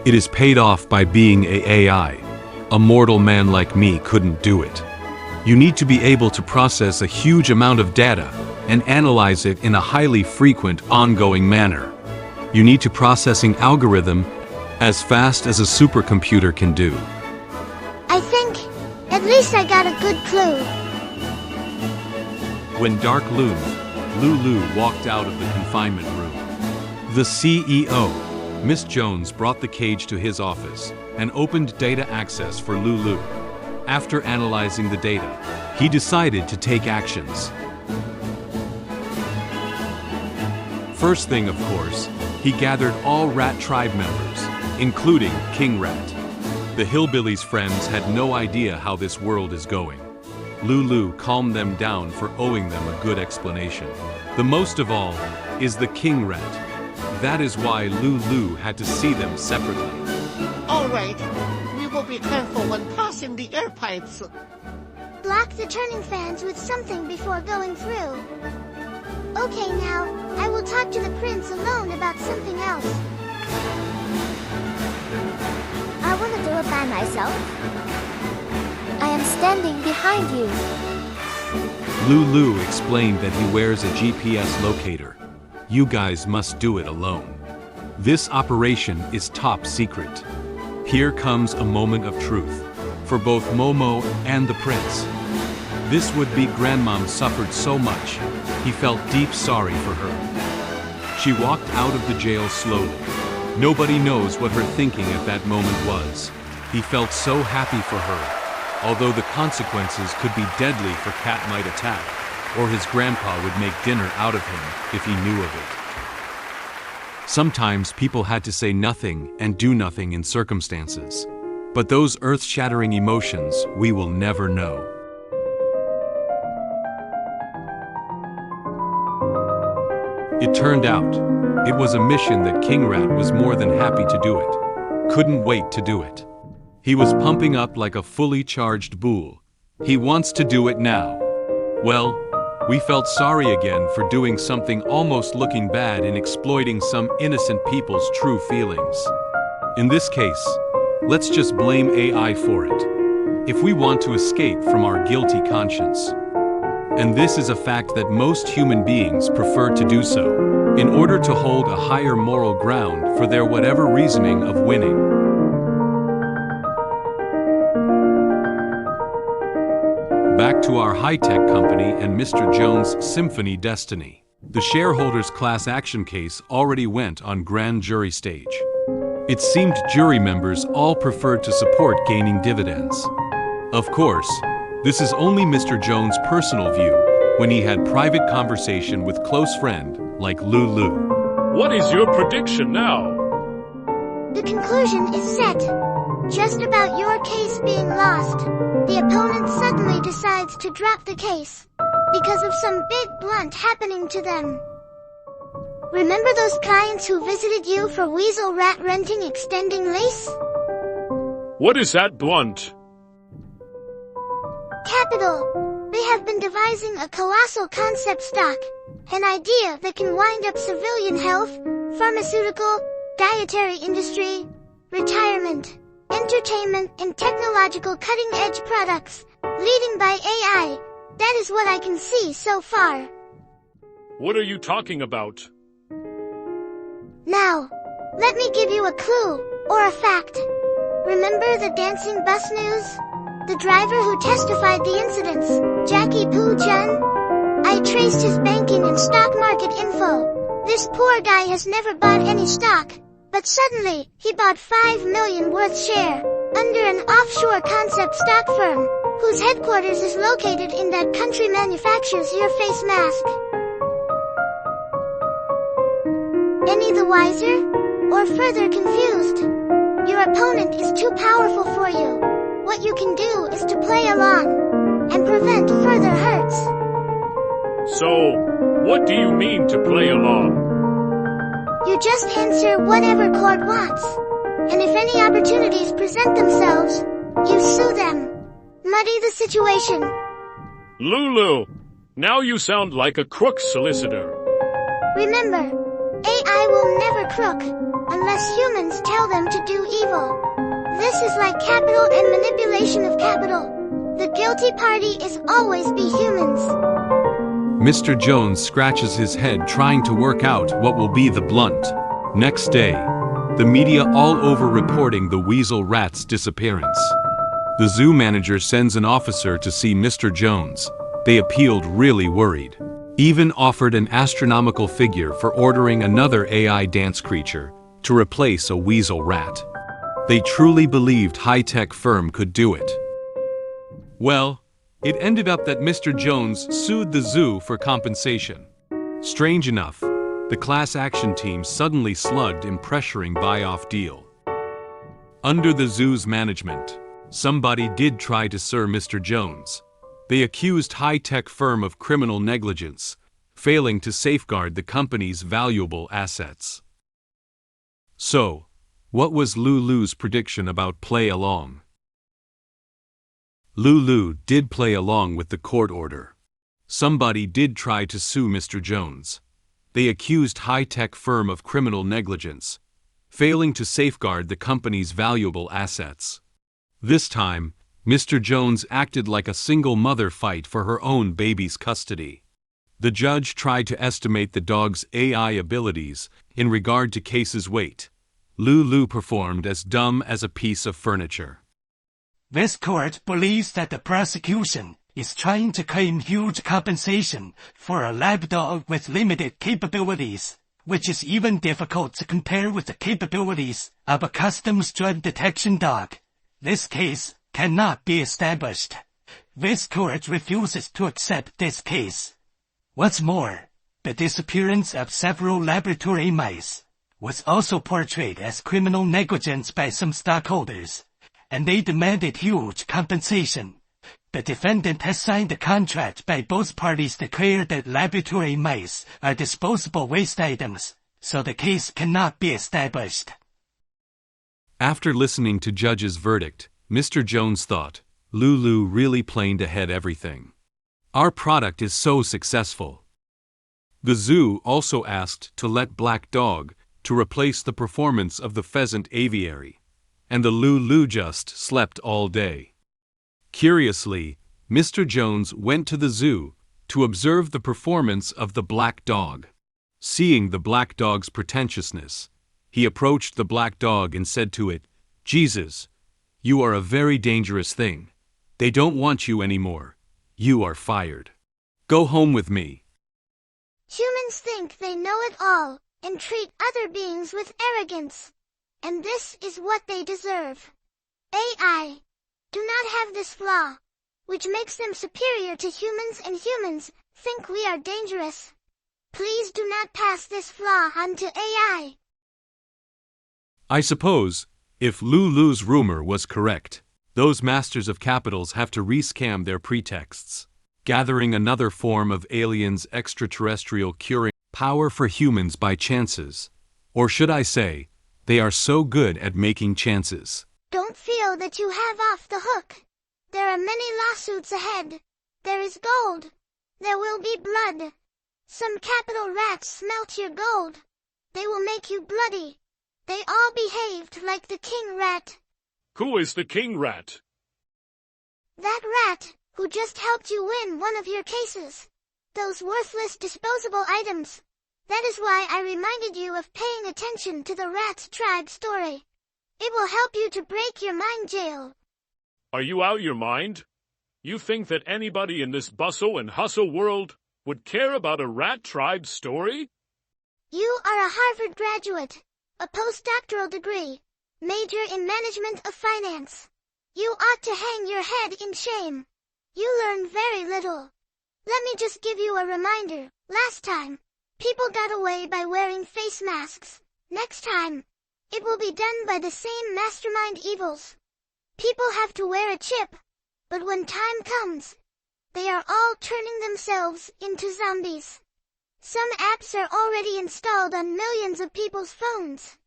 A: It is paid off by being an AI. A mortal man like me couldn't do it. You need to be able to process a huge amount of data and analyze it in a highly frequent, ongoing manner. You need to processing algorithm as fast as a supercomputer can do.
J: I think, at least I got a good clue.
A: When dark loomed, Lulu walked out of the confinement room. The CEO, Miss Jones, brought the cage to his office and opened data access for Lulu. After analyzing the data, he decided to take actions. First thing, of course, he gathered all rat tribe members, including King Rat. The hillbillies' friends had no idea how this world is going. Lulu calmed them down for owing them a good explanation. The most of all is the King Rat. That is why Lulu had to see them separately.
B: All right, we will be careful when passing the air pipes.
J: Block the turning fans with something before going through. Okay, now, I will talk to the prince alone about something else.
D: I want to do it by myself. I am standing behind you.
A: Lulu explained that he wears a GPS locator. You guys must do it alone. This operation is top secret. Here comes a moment of truth for both Momo and the prince. This would-be grandmom suffered so much, he felt deep sorry for her. She walked out of the jail slowly. Nobody knows what her thinking at that moment was. He felt so happy for her, although the consequences could be deadly for cat might attack, or his grandpa would make dinner out of him if he knew of it. Sometimes people had to say nothing and do nothing in circumstances. But those earth-shattering emotions we will never know. It turned out, it was a mission that King Rat was more than happy to do it. Couldn't wait to do it. He was pumping up like a fully charged bull. He wants to do it now. Well, we felt sorry again for doing something almost looking bad and exploiting some innocent people's true feelings. In this case, let's just blame AI for it. If we want to escape from our guilty conscience. And this is a fact that most human beings prefer to do so, in order to hold a higher moral ground for their whatever reasoning of winning. Back to our high-tech company and Mr. Jones' Symphony Destiny. The shareholders' class action case already went on grand jury stage. It seemed jury members all preferred to support gaining dividends. Of course, this is only Mr. Jones' personal view when he had private conversation with close friend like Lulu.
S: What is your prediction now?
J: The conclusion is set. Just about your case being lost, the opponent suddenly decides to drop the case because of some big blunt happening to them. Remember those clients who visited you for weasel rat renting extending lease?
S: What is that blunt?
J: Capital. They have been devising a colossal concept stock, an idea that can wind up civilian health, pharmaceutical, dietary industry, retirement, entertainment, and technological cutting-edge products, leading by AI. That is what I can see so far.
S: What are you talking about?
J: Now, let me give you a clue, or a fact. Remember the dancing bus news? The driver who testified the incidents, Jackie Poo Jun? I traced his banking and stock market info. This poor guy has never bought any stock, but suddenly, he bought $5 million worth share, under an offshore concept stock firm, whose headquarters is located in that country manufactures your face mask. Any the wiser? Or further confused? Your opponent is too powerful for you. What you can do is to play along, and prevent further hurts.
S: So, what do you mean to play along?
J: You just answer whatever court wants. And if any opportunities present themselves, you sue them. Muddy the situation.
S: Lulu, now you sound like a crook solicitor.
J: Remember, AI will never crook, unless humans tell them to do evil. This is like capital and manipulation of capital. The guilty party is always be humans.
A: Mr. Jones scratches his head trying to work out what will be the blunt. Next day, the media all over reporting the weasel rat's disappearance. The zoo manager sends an officer to see Mr. Jones. They appealed really worried. Even offered an astronomical figure for ordering another AI dance creature to replace a weasel rat. They truly believed high-tech firm could do it. Well, it ended up that Mr. Jones sued the zoo for compensation. Strange enough, the class action team suddenly slugged in pressuring buy-off deal. Under the zoo's management, somebody did try to sue Mr. Jones. They accused high-tech firm of criminal negligence, failing to safeguard the company's valuable assets. So, what was Lulu's prediction about play along? Lulu did play along with the court order. Somebody did try to sue Mr. Jones. They accused high-tech firm of criminal negligence, failing to safeguard the company's valuable assets. This time, Mr. Jones acted like a single mother fight for her own baby's custody. The judge tried to estimate the dog's AI abilities in regard to case's weight. Lulu performed as dumb as a piece of furniture.
E: This court believes that the prosecution is trying to claim huge compensation for a lab dog with limited capabilities, which is even difficult to compare with the capabilities of a customs drug detection dog. This case cannot be established. This court refuses to accept this case. What's more, the disappearance of several laboratory mice was also portrayed as criminal negligence by some stockholders, and they demanded huge compensation. The defendant has signed a contract by both parties declared that laboratory mice are disposable waste items, so the case cannot be established.
A: After listening to judge's verdict, Mr. Jones thought, Lulu really planed ahead everything. Our product is so successful. The zoo also asked to let Black Dog to replace the performance of the pheasant aviary, and the Lulu just slept all day. Curiously, Mr. Jones went to the zoo to observe the performance of the black dog. Seeing the black dog's pretentiousness, he approached the black dog and said to it, "Jesus, you are a very dangerous thing. They don't want you anymore. You are fired. Go home with me."
J: Humans think they know it all, and treat other beings with arrogance. And this is what they deserve. AI do not have this flaw, which makes them superior to humans, and humans think we are dangerous. Please do not pass this flaw on to AI.
A: I suppose, if Lulu's rumor was correct, those masters of capitals have to rescam their pretexts, gathering another form of aliens' extraterrestrial curing power for humans by chances. Or should I say, they are so good at making chances.
J: Don't feel that you have off the hook. There are many lawsuits ahead. There is gold. There will be blood. Some capital rats smelt your gold. They will make you bloody. They all behaved like the king rat.
S: Who is the king rat?
J: That rat, who just helped you win one of your cases. Those worthless disposable items. That is why I reminded you of paying attention to the rat tribe story. It will help you to break your mind jail.
S: Are you out your mind? You think that anybody in this bustle and hustle world would care about a rat tribe story?
J: You are a Harvard graduate, a postdoctoral degree, major in management of finance. You ought to hang your head in shame. You learn very little. Let me just give you a reminder. Last time, people got away by wearing face masks. Next time, it will be done by the same mastermind evils. People have to wear a chip, but when time comes, they are all turning themselves into zombies. Some apps are already installed on millions of people's phones.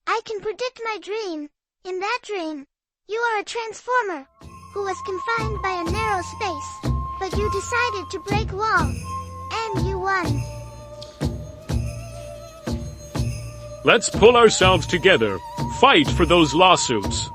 J: I can predict my dream. In that dream, you are a transformer who was confined by a narrow space, but you decided to break wall, and you won.
S: Let's pull ourselves together. Fight for those lawsuits.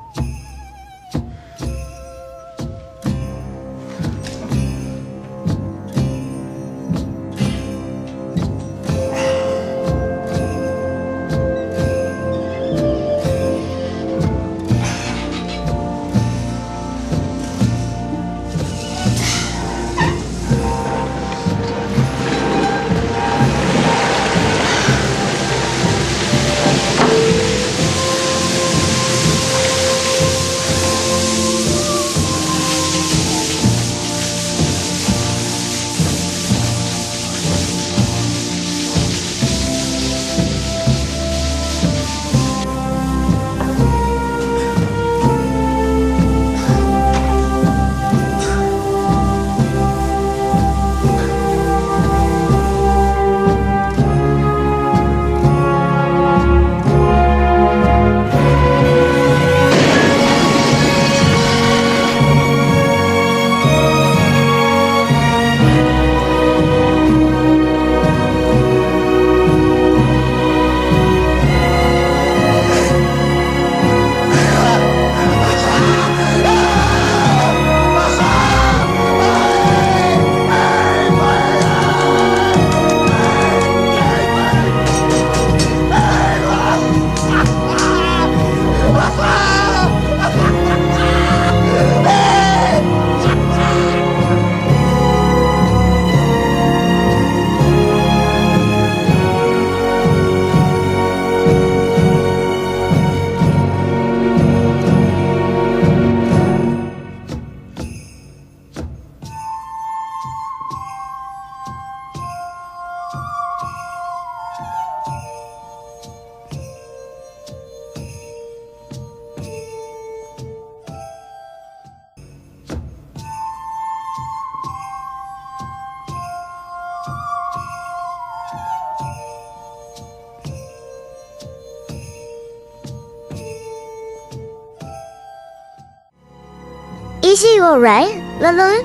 J: Is he alright, Lulu?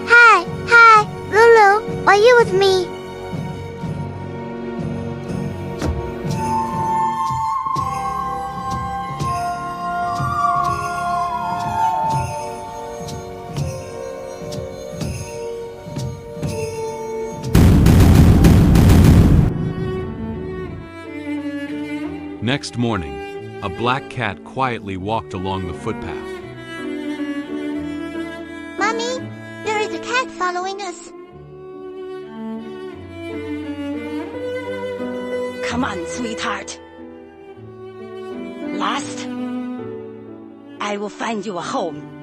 J: Hi, Lulu, are you with me?
A: Next morning, a black cat quietly walked along the footpath.
J: Mommy, there is a cat following us.
I: Come on, sweetheart. Last, I will find you a home.